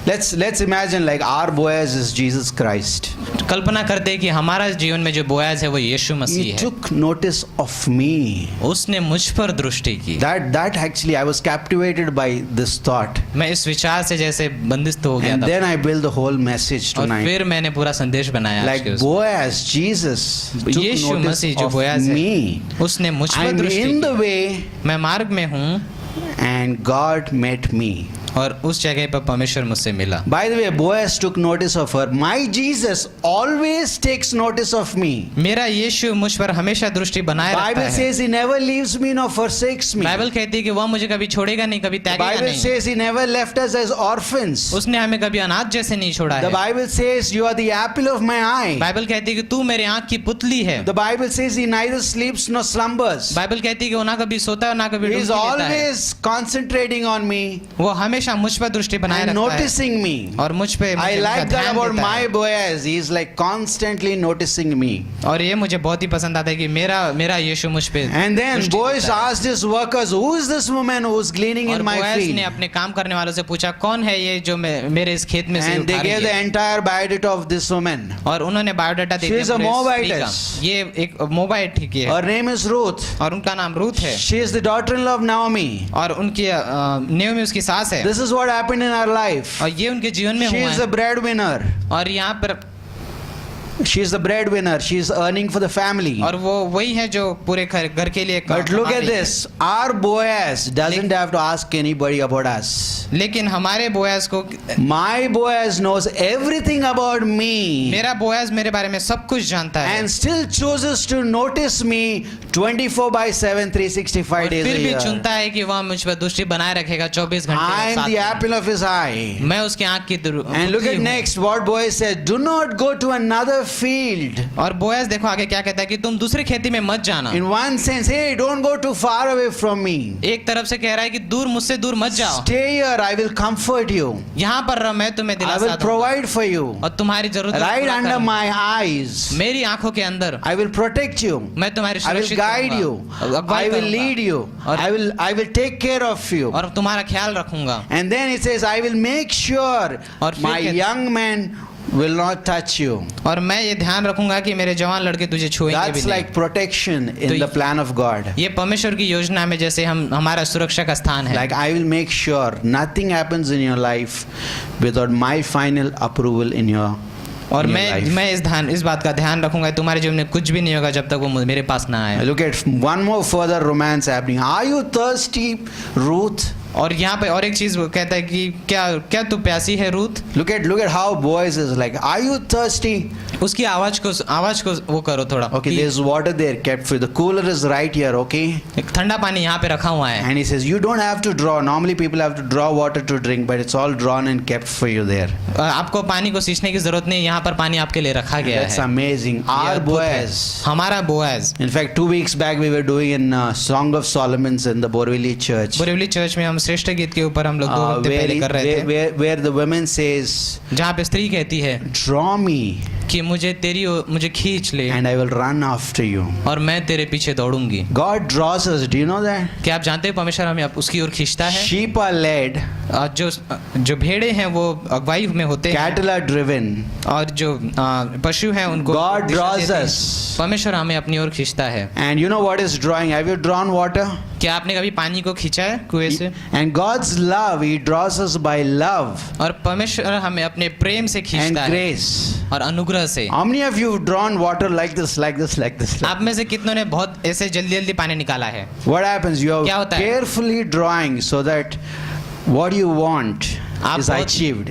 let's imagine like our Boaz is Jesus Christ. कल्पना करते हैं कि हमारा जीवन में जो बोयाज है वो यीशु He मसीह है। took notice of me. उसने मुझ पर दृष्टि की। That actually I was captivated by this thought, मैं इस विचार से जैसे बंदिस्त हो गया and था then I built the whole message और tonight. फिर मैंने पूरा संदेश बनाया आज Like के उस Boaz, Jesus took यीशु notice मसीह जो of बोयाज है me. उसने मुझ पर I'm दृष्टि in the की। way, मैं मार्ग में हूँ and God met me. और उस जगह पर परमेश्वर मुझसे मिला। By the way, Boaz took notice of her. My Jesus always takes notice of me. मेरा यीशु मुझ पर हमेशा दृष्टि बनाए रखता Bible है। says he never leaves me nor forsakes me. Bible कहती है कि वह मुझे कभी छोड़ेगा नहीं, कभी त्यागेगा Bible नहीं। says he never left us as orphans. उसने हमें कभी अनाथ जैसे नहीं छोड़ा The है। Bible says you are the apple of my eye. Bible कहती है कि तू मेरे आंख की पुतली है। The Bible says he neither sleeps nor slumbers. Bible कहती है कि वो ना कभी सोता है ना कभी He is डुबकी लेता है। always concentrating on me वो हमेशा मुझ पर दृष्टि बनाए and रखता है noticing me. और मुझ पे I मुझे like उनका that ध्यान about देता my है। Boaz. He is like constantly noticing me. और ये मुझे बहुत ही पसंद आता है कि मेरा यीशु मुझ पे And then दृष्टि Boaz देता है। asked his workers, who is this woman who is gleaning और in my बोयाज ने field? अपने काम करने वालों से पूछा कौन है ये जो मेरे इस खेत में से And they उठा gave रही the है। entire biodata of this woman. और उन्होंने बायोडाटा दे She is दिया a पूरे स्त्री का। Moabitess. ये एक मोबाइट की है Her name is Ruth. और उनका नाम रूथ है She is the daughter-in-law of Naomi. और उनकी नेव में उसकी सास है This is what happened in her life. और ये उनके जीवन में She हुआ is है the breadwinner. और यहाँ पर She is the breadwinner. She is earning for the family. और वो वही है जो पूरे घर के लिए But look कमा at रही है। this. Our Boaz doesn't have to ask anybody about us. लेकिन हमारे बोयाज को My Boaz knows everything about me मेरा बोयाज मेरे बारे में सब कुछ जानता है and still chooses to notice me 24/7, 365 और days a फिर भी year. चुनता है कि वह मुझ पर दृष्टि बनाए रखेगा 24 घंटे I am साथ the में। apple of his eye. मैं उसकी आंख की And look at next what Boaz said. Do not go to another field. और बोयाज देखो आगे क्या कहता है कि तुम दूसरी खेती में मत जाना। In one sense, hey, don't go too far away from me. एक तरफ से कह रहा है कि दूर मुझसे दूर मत जाओ, Stay here. I will comfort you. यहाँ पर रह, मैं तुम्हें I दिलासा will दूंगा provide for you. और तुम्हारी जरूरत Right under my eyes. मेरी आंखों के अंदर I will protect you. मैं तुम्हारी I will सुरक्षित guide करूंगा, you. अगुवाई I will करूंगा, lead you. और- I will take care of you. और तुम्हारा ख्याल रखूंगा। And then it says, I will make sure और फिर my कहते- young men will not touch you. और मैं ये ध्यान रखूंगा कि मेरे जवान लड़के तुझे छुएंगे भी That's नहीं। like protection in तो the plan of God. ये परमेश्वर की योजना में जैसे हमारा सुरक्षा का स्थान है। Like I will make sure nothing happens in your life without my final approval in your और in your life. मैं इस बात का ध्यान रखूंगा तुम्हारे जीवन में कुछ भी नहीं होगा जब तक वो मेरे पास ना आए। Look at one more further romance happening. Are you thirsty, Ruth? और यहाँ पे और एक चीज वो कहता है कि क्या तू प्यासी है Ruth. Look at how Boaz is like. Are you thirsty? उसकी आवाज को वो करो थोड़ा। Okay, कि there's water there kept for you. The cooler is right here. Okay. एक ठंडा पानी यहाँ पे रखा हुआ है। And he says, you don't have to draw. Normally people have to draw water to drink, but it's all drawn and kept for you there. आपको पानी को सींचने की जरूरत नहीं, यहाँ पर पानी आपके लिए रखा गया That's है। amazing. ये Our अद्भुत है। Boaz. हमारा boys. In fact, 2 weeks back we were doing in Song of Solomon's in the Borivali church. Borivali church में हम श्रेष्ठ गीत के ऊपर हम लोग 2 हफ्ते पहले कर रहे थे, where the women says, जहाँ पे स्त्री कहती है draw me कि मुझे खींच ले and I will run after you. और मैं तेरे पीछे दौड़ूंगी। God draws us. Do you know that? क्या आप जानते हैं परमेश्वर हमें उसकी ओर खींचता है? Sheep are led, जो भेड़े हैं वो अगुवाई में होते हैं cattle are driven. और जो पशु हैं उनको God दिशा draws देते हैं। us. परमेश्वर हमें अपनी ओर खींचता है। And you know what is drawing? Have you drawn water? क्या आपने कभी पानी को खींचा है कुएं से? And God's love, He draws us by love और परमेश्वर हमें अपने प्रेम से and खींचता है grace. और अनुग्रह से। How many of you have drawn water like this, like this, like this? आप में से कितनों ने बहुत ऐसे जल्दी जल्दी पानी निकाला है? What happens? You क्या are होता है? carefully drawing so that what you want आप is बहुत- achieved.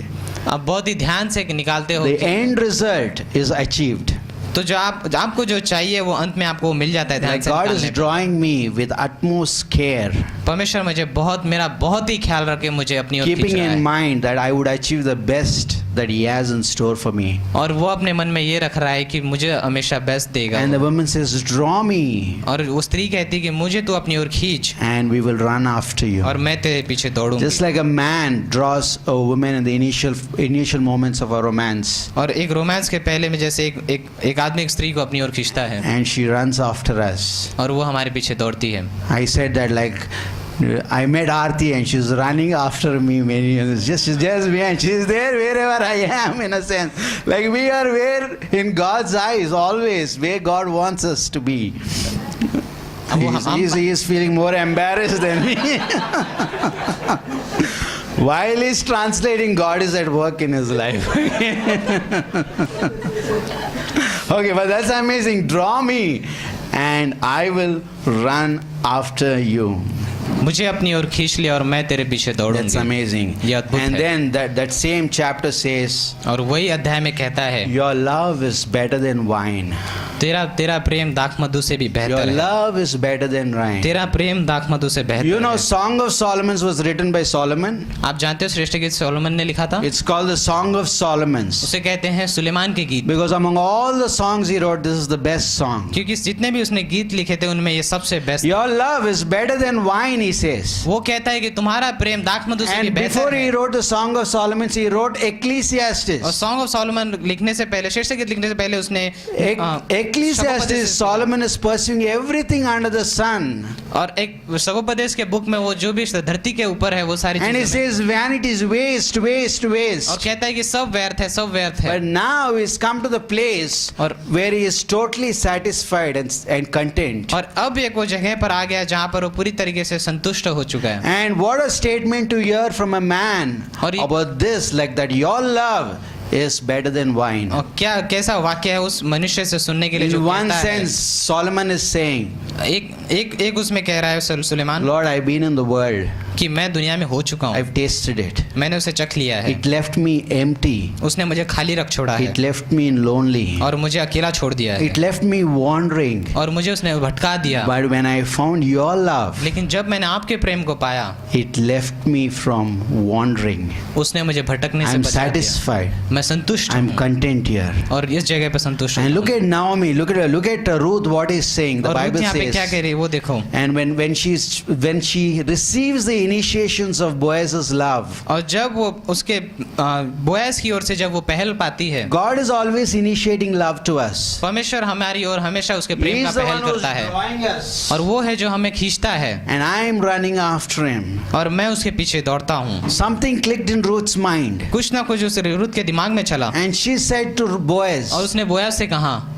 आप बहुत ही ध्यान से निकालते हो The कि- end result is achieved. तो जो आपको जो चाहिए वो अंत में आपको मिल जाता है ध्यान Like से God निकालने is पे। drawing me with utmost care, परमेश्वर मेरा बहुत ही ख्याल रखे मुझे अपनी ओर खींच keeping रहा in है mind that I would achieve the best that He has in store for me. और वो अपने मन में ये रख रहा है कि मुझे हमेशा बेस्ट देगा। And the woman says, "Draw me, और वो स्त्री कहती है कि मुझे तू अपनी ओर खींच and we will run after you." और मैं तेरे पीछे दौड़ूंगी। Just like a man draws a woman in the initial moments of a romance, और एक रोमांस के पहले में जैसे एक आदमी एक स्त्री को अपनी ओर खींचता है and she runs after us. और वो हमारे पीछे दौड़ती है। I said that like I met Aarti and she's running after me many years. Just me, and she's there wherever I am, in a sense. Like we are where in God's eyes always where God wants us to be. अब वो He is feeling more embarrassed than me. While he's translating, God is at work in his life. Okay, but that's amazing. Draw me and I will run after you. मुझे अपनी ओर खींच लिया और मैं तेरे पीछे That's दौड़ूंगी। amazing. ये अद्भुत And है। then that same chapter says, और वही अध्याय में कहता है your love is better than wine. तेरा प्रेम दाख मधु से भी Your बेहतर है। love is better than wine. तेरा प्रेम दाख मधु से बेहतर You know, है। Song of Solomon was written by Solomon. आप जानते हो श्रेष्ठ गीत सोलोमन ने लिखा था? It's called the Song of Solomon's. उसे कहते हैं सुलेमान के गीत, Because among all the songs he wrote, this is the best song. क्योंकि जितने भी उसने गीत लिखे थे उनमें ये सबसे best. Your love is better than wine, he says. वो कहता है कि तुम्हारा प्रेम दाख मधु से भी And बेहतर before है। he wrote the Song of Solomon, he wrote और Ecclesiastes. सॉन्ग ऑफ सोलोमन लिखने से पहले, श्रेष्ठ गीत लिखने से पहले उसने Ecclesiastes, Solomon is pursuing everything under the sun. और एक सगोपदेश के बुक में वो जो भी धरती के ऊपर है वो सारी And he चीजें में- says vanity is waste, waste, और waste. कहता है कि सब व्यर्थ है, सब व्यर्थ है। But now he's come to the place और where he is totally satisfied and content. और अब एक वो जगह पर आ गया जहाँ पर वो पूरी तरीके से संतुष्ट हो चुका है। And what a statement to hear from a man और ये- about this, like that your love is better than wine. और क्या कैसा वाक्य है उस मनुष्य से सुनने के लिए जो In one कहता है। sense, Solomon is saying, एक उसमें कह रहा है Suleman Lord, I've been in the world. कि मैं दुनिया में हो चुका हूँ, I've tasted it. मैंने उसे चख लिया है, It left me empty. उसने मुझे खाली रख छोड़ा है It left me lonely. और मुझे अकेला छोड़ दिया है It left me wandering. और मुझे उसने भटका दिया। But when I found your love, लेकिन जब मैंने आपके प्रेम को पाया, it left me from wandering. उसने मुझे भटकने से I'm बचा दिया। satisfied. मैं संतुष्ट I'm हूँ content here. और इस जगह पर संतुष्ट And हूँ। look at Naomi, look at Ruth, what he's saying. The और रुथ Bible यहाँ पे क्या says. कह रही है वो देखो। And when she receives the initiations of Boaz's love, और जब वो उसके बोयास की ओर से जब वो पहल पाती है, God is always initiating love to us. परमेश्वर हमारी ओर हमेशा उसके He प्रेम का is the पहल one who's करता है drawing us. और वो है जो हमें खींचता है And I am running after him. और मैं उसके पीछे दौड़ता हूँ। Something clicked in Ruth's mind. कुछ ना कुछ उस रुथ के दिमाग में चला And she said to Boaz, और उसने बोयास से कहा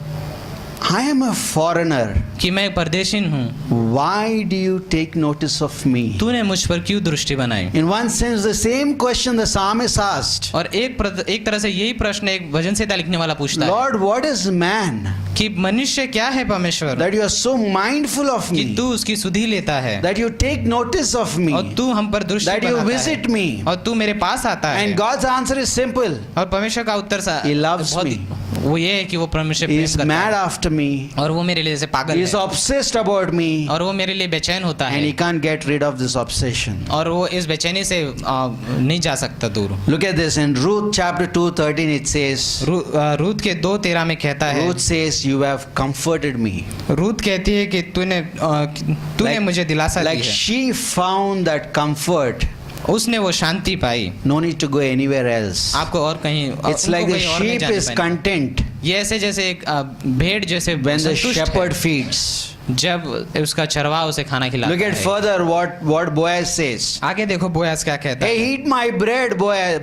I am a foreigner. कि मैं परदेशीन हूँ, Why do you take notice of me? तूने मुझ पर क्यों दृष्टि बनाई? In one sense, the same question the psalmist asked. और एक तरह से यही प्रश्न एक भजन संहिता लिखने वाला पूछता है Lord, what is man कि मनुष्य क्या है परमेश्वर, that you are so mindful of कि me, तू उसकी सुधि लेता है that you take notice of me, और तू हम पर दृष्टि that you बनाता visit है me? और तू मेरे पास आता है। And God's answer is simple. और परमेश्वर का उत्तर He loves me. वो ये है कि वो परमेश्वर He प्रेम is करता mad है after me. और वो मेरे लिए जैसे पागल He is है obsessed about me. और वो मेरे लिए बेचैन होता And है he can't get rid of this obsession. और वो इस बेचैनी से नहीं जा सकता दूर। Look at this. In Ruth chapter 2:13 it says, Ruth के 2:13 में कहता है, Ruth says, you have comforted me. Ruth कहती है कि तूने मुझे दिलासा दी Like है। she found that comfort. उसने वो शांति पाई, No need to go anywhere else. आपको और कहीं It's like the sheep is content. ये ऐसे जैसे एक भेड़ जैसे when the संतुष्ट है, shepherd feeds. जब उसका चरवाहा उसे खाना खिलाता Look at है। further what Boaz says. आगे देखो बोयास क्या कहता Hey, है। eat my bread,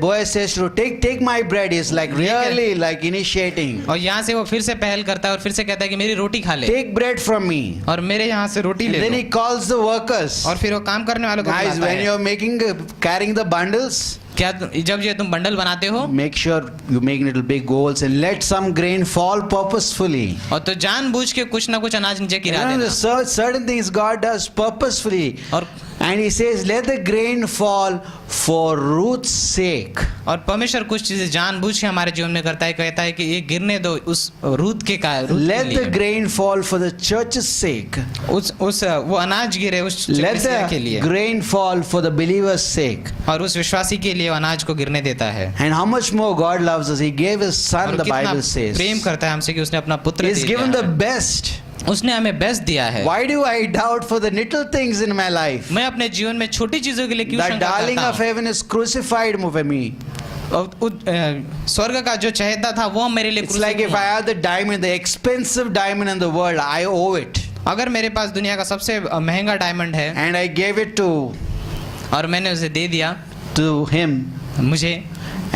Boaz says to take my bread. He's like really like initiating. और यहाँ से वो फिर से पहल करता है और फिर से कहता है कि मेरी रोटी खा ले Take bread from me. और मेरे यहाँ से रोटी And ले then low. he calls the workers. और फिर वो काम करने वालों को Guys, बुलाता when है। you're carrying the bundles, क्या जब ये तुम बंडल बनाते हो make sure you make little big goals and let some grain fall purposefully. और तो जानबूझ के कुछ ना कुछ अनाज नीचे You गिरा know, देना। certain things God does purposefully. और And he says, let the grain fall for Ruth's sake. और परमेश्वर कुछ चीजें जानबूझ के हमारे जीवन में करता है, कहता है कि ये गिरने दो उस रूत के Let the लिए। grain fall for the church's sake. उस वो अनाज गिरे उस Let कलीसिया के the लिए grain fall for the believer's sake. और उस विश्वासी के लिए वो अनाज को गिरने देता है। And how much more God loves us. He gave his son, और the कितना Bible says. प्रेम करता है हमसे कि उसने अपना पुत्र He's दे given दिया the है। best. उसने हमें बेस्ट दिया है। Why do I doubt for the little things in my life? मैं अपने जीवन में छोटी चीजों के लिए क्यों The शंका darling करता of हूँ? heaven is crucified for me. स्वर्ग का जो चहेता था वो मेरे लिए It's क्रूसित like if I हुआ। have the diamond, the expensive diamond in the world, I owe it. अगर मेरे पास दुनिया का सबसे महंगा डायमंड है And I gave it और मैंने उसे दे दिया to him. मुझे,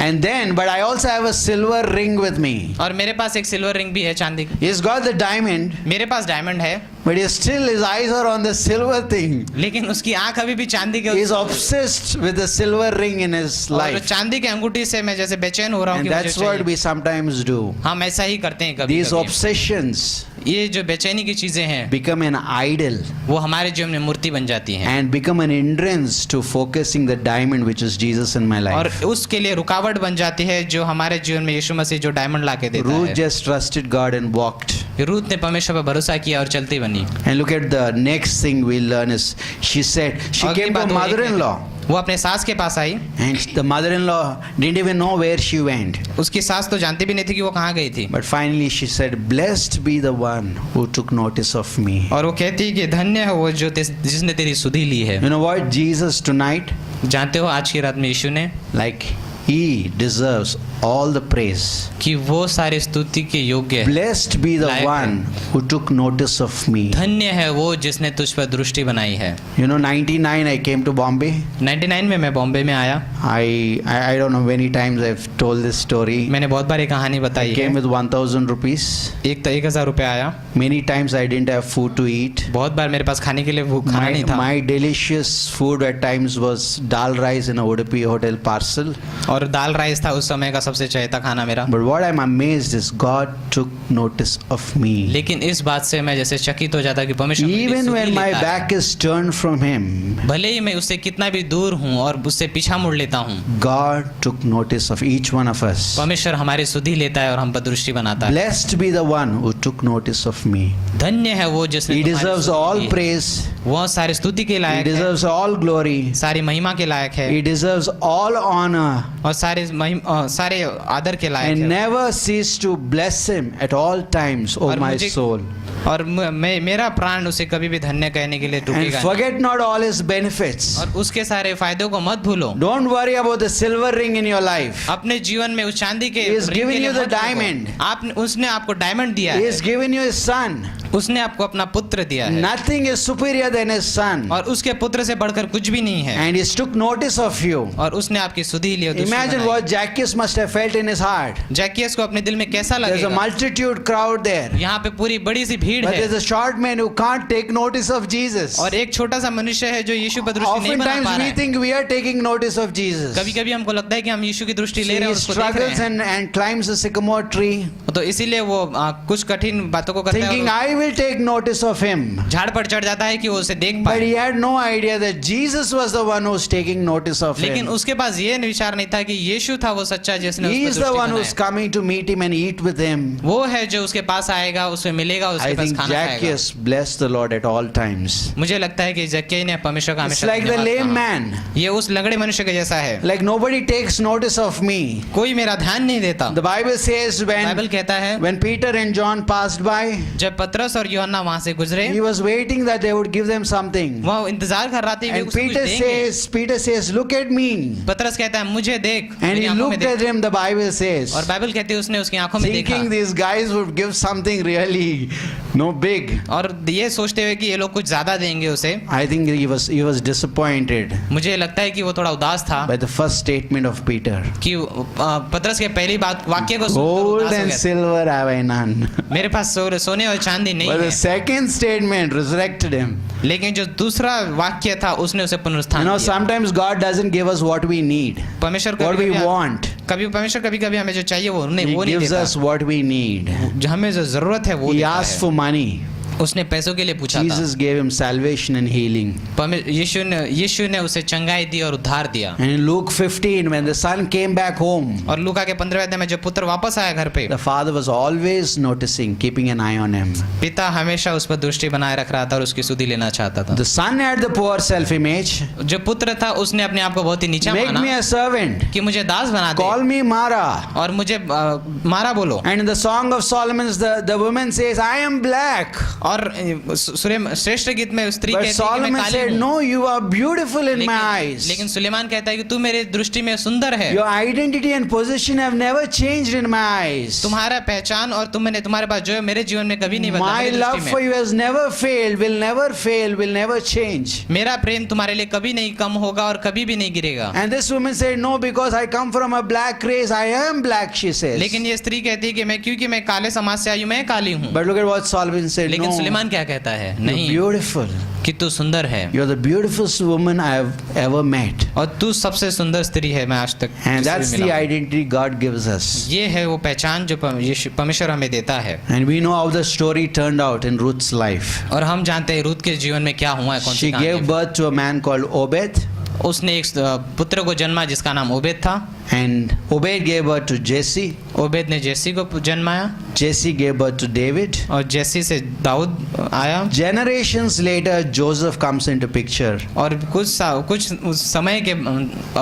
And then, but I also have a silver ring with me. और मेरे पास एक सिल्वर रिंग भी है चांदी की। He's got the diamond, मेरे पास डायमंड है but his eyes are on the silver thing. लेकिन उसकी आंख अभी भी चांदी के He's obsessed with the silver ring in his और life. चांदी के अंगूठी से मैं जैसे बेचैन हो रहा हूँ And कि मुझे that's what चाहिए। we sometimes do. हम ऐसा ही करते हैं कभी These कभी। obsessions ये जो बेचैनी की चीजें हैं become an idol वो हमारे जीवन में मूर्ति बन जाती हैं and become an hindrance to focusing the diamond which is Jesus in my और life. उसके लिए रुकावट बन जाती है जो हमारे जीवन में यीशु मसीह जो डायमंड ला के देता Ruth है। just trusted God and walked. Ruth ने परमेश्वर पर भरोसा किया और चलती बनी। And look at the next thing we learn is she said she अगली came to बात her वो एक है, mother-in-law वो अपने सास के पास आई। and the mother-in-law didn't even know where she went. उसकी सास तो जानती भी नहीं थी कि वो कहाँ गई थी But finally she said, blessed be the one who took notice of me. और वो कहती कि धन्य है वो जो जिसने तेरी सुधि ली है। You know what? Jesus tonight, जानते हो आज की रात में यीशु ने like he deserves all the praise. कि वो सारी स्तुति के योग्य है। Blessed be the लायक है। one who took notice of me. धन्य है वो जिसने तुझ पर दृष्टि बनाई है। You know, 99 I came to Bombay. 99 में मैं बॉम्बे में आया। I don't know many times I've told this story. मैंने बहुत बार ये कहानी I बताई है। came with 1,000 rupees. एक तो 1000 रुपये आया। Many times I didn't have food to eat. बहुत बार मेरे पास खाने के लिए वो खाना नहीं था। My delicious food at times was dal rice in a Udupi hotel parcel. और दाल राइस था उस समय का सबसे चहेता खाना मेरा। But what I'm amazed is God took notice of me. लेकिन इस बात से मैं जैसे चकित हो जाता कि परमेश्वर मेरी Even सुधि when my लेता है। back is turned from Him, भले ही मैं उससे कितना भी दूर हूँ और उससे पीछा मुड़ लेता हूँ, God took notice of each one of us. परमेश्वर हमारी सुधि लेता है और हम पर दृष्टि बनाता है। Blessed be the one who took notice of me. धन्य है वो जिसने He तुम्हारी deserves सुधि all ली है। praise. वो सारी स्तुति के He लायक है, deserves all glory. सारी महिमा के लायक है He deserves all honor. और सारे आदर के लायक And है। never cease to bless Him at all times, O और my मुझे- soul. और मेरा प्राण उसे कभी भी धन्य कहने के लिए And रुकेगा नहीं। forget not all His benefits. और उसके सारे फायदों को मत भूलो। Don't worry about the silver ring in your life. अपने जीवन में उस चांदी के He has रिंग के given लिए you the मत भूलो। diamond. उसने आपको डायमंड दिया He है, has given you His son. उसने आपको अपना पुत्र दिया है Nothing is superior than His son. और उसके पुत्र से बढ़कर कुछ भी नहीं है And He took notice of you. और उसने आपकी सुधि ली और दुश्मन Imagine बनाई। what Zacchaeus must have felt in his heart. Zacchaeus को अपने दिल में कैसा There's a लगेगा? multitude crowd there. यहाँ पे पूरी बड़ी सी भीड़ But है there's a short man who can't take notice of Jesus. और एक छोटा सा मनुष्य है जो यीशु पर दृष्टि नहीं बना पा Oftentimes रहा we है। think we are taking notice of Jesus. कभी कभी हमको लगता है कि हम यीशु की दृष्टि So ले रहे हैं he और उसको देख रहे struggles हैं। and climbs the sycamore tree, तो इसीलिए वो कुछ कठिन बातों को करता thinking, है I will take notice of him. और झाड़ पर चढ़ जाता है कि वो उसे देख But पाए। he had no idea that Jesus was the one who was taking notice of लेकिन him. उसके पास ये विचार नहीं था कि यीशु था वो सच्चा जिसने He उस is पर the दृष्टि one who बनाई। is coming to meet him and eat with him. वो है जो उसके पास आएगा, उससे मिलेगा, उसके I पास think खाना खाएगा। Zacchaeus blessed the Lord at all times. मुझे लगता है कि जक्कई ने परमेश्वर का It's हमेशा like the धन्यवाद lame कहा। man. ये उस लंगड़े मनुष्य के जैसा है, Like nobody takes notice of me. कोई मेरा ध्यान नहीं देता। The Bible says बाइबल कहता है when Peter and John passed by, जब पतरस पतरस और यूहन्ना वहां से गुजरे, he was waiting that they would give them something. वह इंतजार कर रहा था कि वे And उसको कुछ देंगे। Peter says, look at me. पतरस कहता है मुझे देख, And मेरी he आंखों में looked देख। at him, the Bible says, और बाइबल कहती है उसने उसकी आंखों में देखा, thinking these guys would give something really big. और ये सोचते हुए कि ये लोग कुछ ज्यादा देंगे उसे। I think he was disappointed मुझे लगता है कि वो थोड़ा उदास था by the first statement of Peter. कि पतरस के पहली बात वाक्य को सुनकर Gold उदास हो and गया था। silver have I none. मेरे पास सोने और चांदी नहीं But the है। second statement resurrected him. लेकिन जो दूसरा वाक्य था उसने उसे पुनरुत्थान किया। Sometimes God doesn't give us what we need, परमेश्वर what we want. परमेश्वर कभी हमें जो चाहिए वो नहीं He gives देता। us what we need. जो हमें जो जरूरत है वो He देता asked है। for money. उसने पैसों के लिए पूछा था। Jesus gave him salvation and healing. यीशु ने उसे चंगाई दी और उद्धार दिया। And in Luke 15, when the son came back home, और लूका के 15वें अध्याय में जब पुत्र वापस आया घर पे, the father was always noticing, keeping an eye on him. पिता हमेशा उस पर दृष्टि बनाए रख रहा था और उसकी सुधि लेना चाहता था। The son had the poor self-image. जो पुत्र था उसने अपने आप को बहुत ही नीचा Make me माना a servant. कि मुझे दास बना दे Call me Mara. और मुझे मारा बोलो। And in the Song of Solomon, the woman says, I am black. और श्रेष्ठ गीत में स्त्री But कहती है कि मैं Solomon काली said, हूँ। no, you are beautiful in my eyes. लेकिन सुलेमान कहता है कि तू मेरे दृष्टि में सुंदर है। Your identity and position have never changed in my eyes. तुम्हारा पहचान और तुम्हारे पास जो है मेरे जीवन में कभी नहीं बदला। My मेरी love दृष्टि for में you has never failed, will never fail, will never change. मेरा प्रेम तुम्हारे लिए कभी नहीं कम होगा और कभी भी नहीं गिरेगा। And this woman said, no, because I come from a black race, I am black, she says. लेकिन ये स्त्री कहती है कि क्योंकि मैं काले समाज से आई हूँ, मैं काली हूँ। But look at what Solomon said, लेकिन no, सुलेमान क्या कहता है? you're नहीं, beautiful. कि तू सुंदर है You're the beautifulest woman I have ever met. और तू सबसे सुंदर स्त्री है मैं आज तक And जिससे that's भी the मिला हूँ। identity God gives us. ये है वो पहचान जो परमेश्वर हमें देता है। And we know how the story turned out in Ruth's life. और हम जानते हैं रूथ के जीवन में क्या हुआ है, कौन सी She कहानी gave है। birth to a man called Obed. उसने एक पुत्र को जन्मा जिसका नाम ओबेद था। And Obed gave birth to Jesse. Obed ने जेसी को जन्माया Jesse gave birth to David. और जेसी से दाऊद आया। Generations later, Joseph comes into picture, और कुछ समय के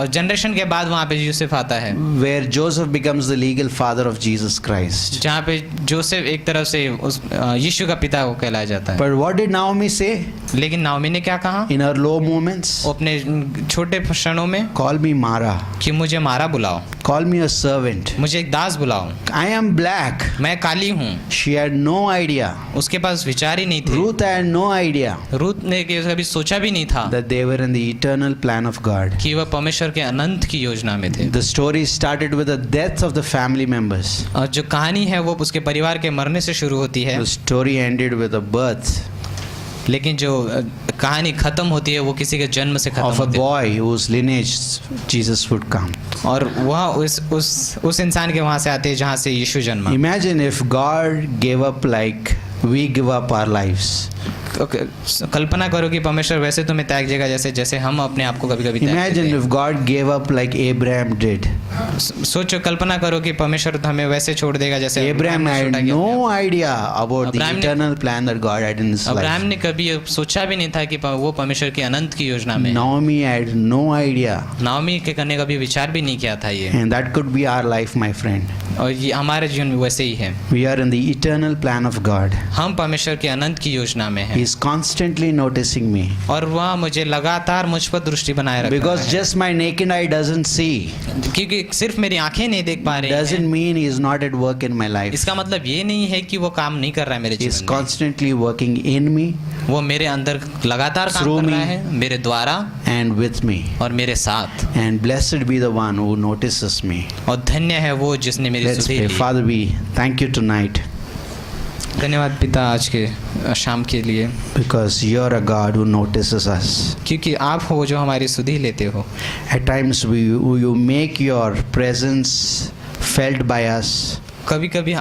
जनरेशन के बाद वहाँ पे यूसुफ आता है, where Joseph becomes the legal father of Jesus Christ. जहाँ पे जोसेफ एक तरफ से उस यीशु का पिता को कहलाया जाता है। But what did Naomi say लेकिन नाओमी ने क्या कहा in her low moments? वो अपने छोटे क्षणों में Call me Mara. कि मुझे मारा बुलाओ, Call me a servant. मुझे एक दास बुलाओ, I am black. मैं काली हूँ। She had no idea. उसके पास विचार ही नहीं थे। Ruth had no idea Ruth ने कभी सोचा भी नहीं था that they were in the eternal plan of God. कि वह परमेश्वर के अनंत की योजना में थे। The story started with the death of the family members. और जो कहानी है वो उसके परिवार के मरने से शुरू होती है, The story ended with the birth लेकिन जो कहानी खत्म होती है वो किसी के जन्म से खत्म of a होती है। boy whose lineage Jesus would come. और वह उस इंसान के वहाँ से आते हैं जहाँ से यीशु जन्मा। Imagine if God gave up like we give up our lives. कल्पना करो कि परमेश्वर वैसे तुम्हें त्याग देगा जैसे हम अपने आप को कभी-कभी त्याग देते Imagine हैं। if God gave up like Abraham did. सोचो, कल्पना करो कि परमेश्वर हमें वैसे छोड़ देगा जैसे Abraham had no idea about the Abraham ने- eternal plan that God had in his Abraham life. ने कभी सोचा भी नहीं था कि वो परमेश्वर की अनंत की योजना में है। Naomi had no idea. Naomi के करने का भी विचार भी नहीं किया था ये। And that could be our life, my friend. और ये हमारे जीवन में वैसे ही है। We are in the eternal plan of God. हम परमेश्वर की अनंत की योजना में He हैं is constantly noticing me. और वह मुझे लगातार मुझ पर दृष्टि बनाए रखता Because है। just my naked eye doesn't see, क्योंकि सिर्फ मेरी आंखें नहीं देख पा रही doesn't हैं, mean He is not at work in my life. इसका मतलब ये नहीं है कि वो काम नहीं कर रहा है मेरे He is जीवन में। constantly working in me वो मेरे अंदर लगातार काम Through कर रहा me. है, मेरे द्वारा and with me. और मेरे साथ। And blessed be the one who notices me. और धन्य है वो जिसने मेरी Let's सुधि pray. Lee. Father, we thank you tonight धन्यवाद पिता आज के शाम के लिए, because you're a God who notices us. क्योंकि आप हो जो हमारी सुधि लेते हो। At times you make your presence felt by us. कभी कभी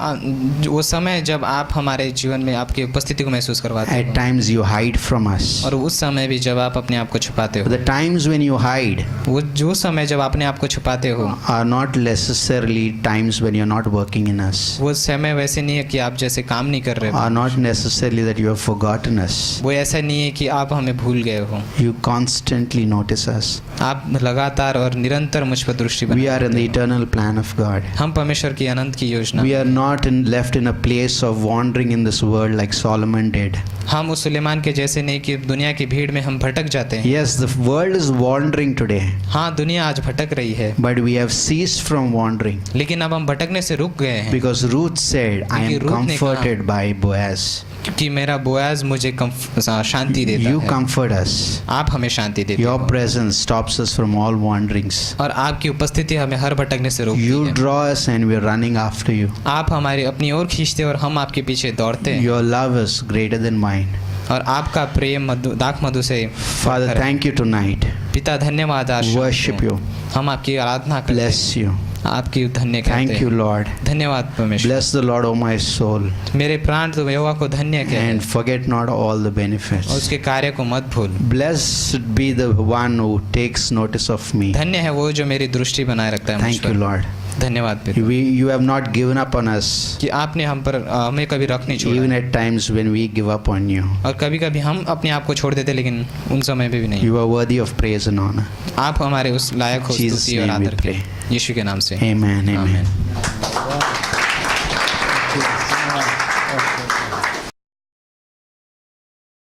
वो समय जब आप हमारे जीवन में आपकी उपस्थिति को महसूस करवाते At हो, times you hide from us. और उस समय भी जब आप अपने आप को छुपाते हो, The times when you hide वो जो समय जब अपने आप को छुपाते हो are not necessarily times when you're not working in us. वो समय वैसे नहीं है कि आप जैसे काम नहीं कर रहे हो, Are not necessarily that you have forgotten us. वो ऐसा नहीं है कि आप हमें भूल गए हो। You constantly notice us. आप लगातार और निरंतर मुझ पर दृष्टि We are in the बनाते हो। eternal plan of God. हम परमेश्वर की अनंत की योजना सोचना। We are not left in a place of wandering in this world like Solomon did. हम उस सुलेमान के जैसे नहीं कि दुनिया की भीड़ में हम भटक जाते हैं। Yes, the world is wandering today, हाँ, दुनिया आज भटक रही है, but we have ceased from wandering लेकिन अब हम भटकने से रुक गए हैं, because Ruth said, I am क्योंकि रूथ ने कहा, comforted by Boaz. क्योंकि मेरा बोआज मुझे शांति देता You है। comfort us. आप हमें शांति देते Your हो presence stops us from all wanderings. और आपकी उपस्थिति हमें हर भटकने से रोकती You है। draw us and we are running after you. आप हमारी अपनी ओर खींचते और हम आपके पीछे दौड़ते हैं, Your love is greater than mine. और आपका प्रेम दाख मधु से Father, भरा है। thank you tonight. पिता धन्यवाद आज शाम Worship को। you. हम आपकी आराधना करते हैं, Bless you. आपकी धन्य करते Thank you, हैं। Lord. धन्यवाद परमेश्वर। Bless the Lord, O my soul, मेरे प्राण तो यहोवा को धन्य कहे and forget not all the और benefits. उसके कार्य को मत भूल। Blessed be the one who takes notice of me. धन्य है वो जो मेरी दृष्टि बनाए रखता है मुझ Thank you, पर। Lord. धन्यवाद पिता You have not given up on us, कि आपने हम पर हमें कभी रख नहीं छोड़ा, even at times when we give up on you. और कभी कभी हम अपने आप को छोड़ देते, लेकिन उन समय पे भी नहीं। You are worthy of praise and honor. आप हमारे उस लायक हो Jesus' स्तुति और name we आदर के। pray. यीशु के नाम से Amen. Amen. आमीन।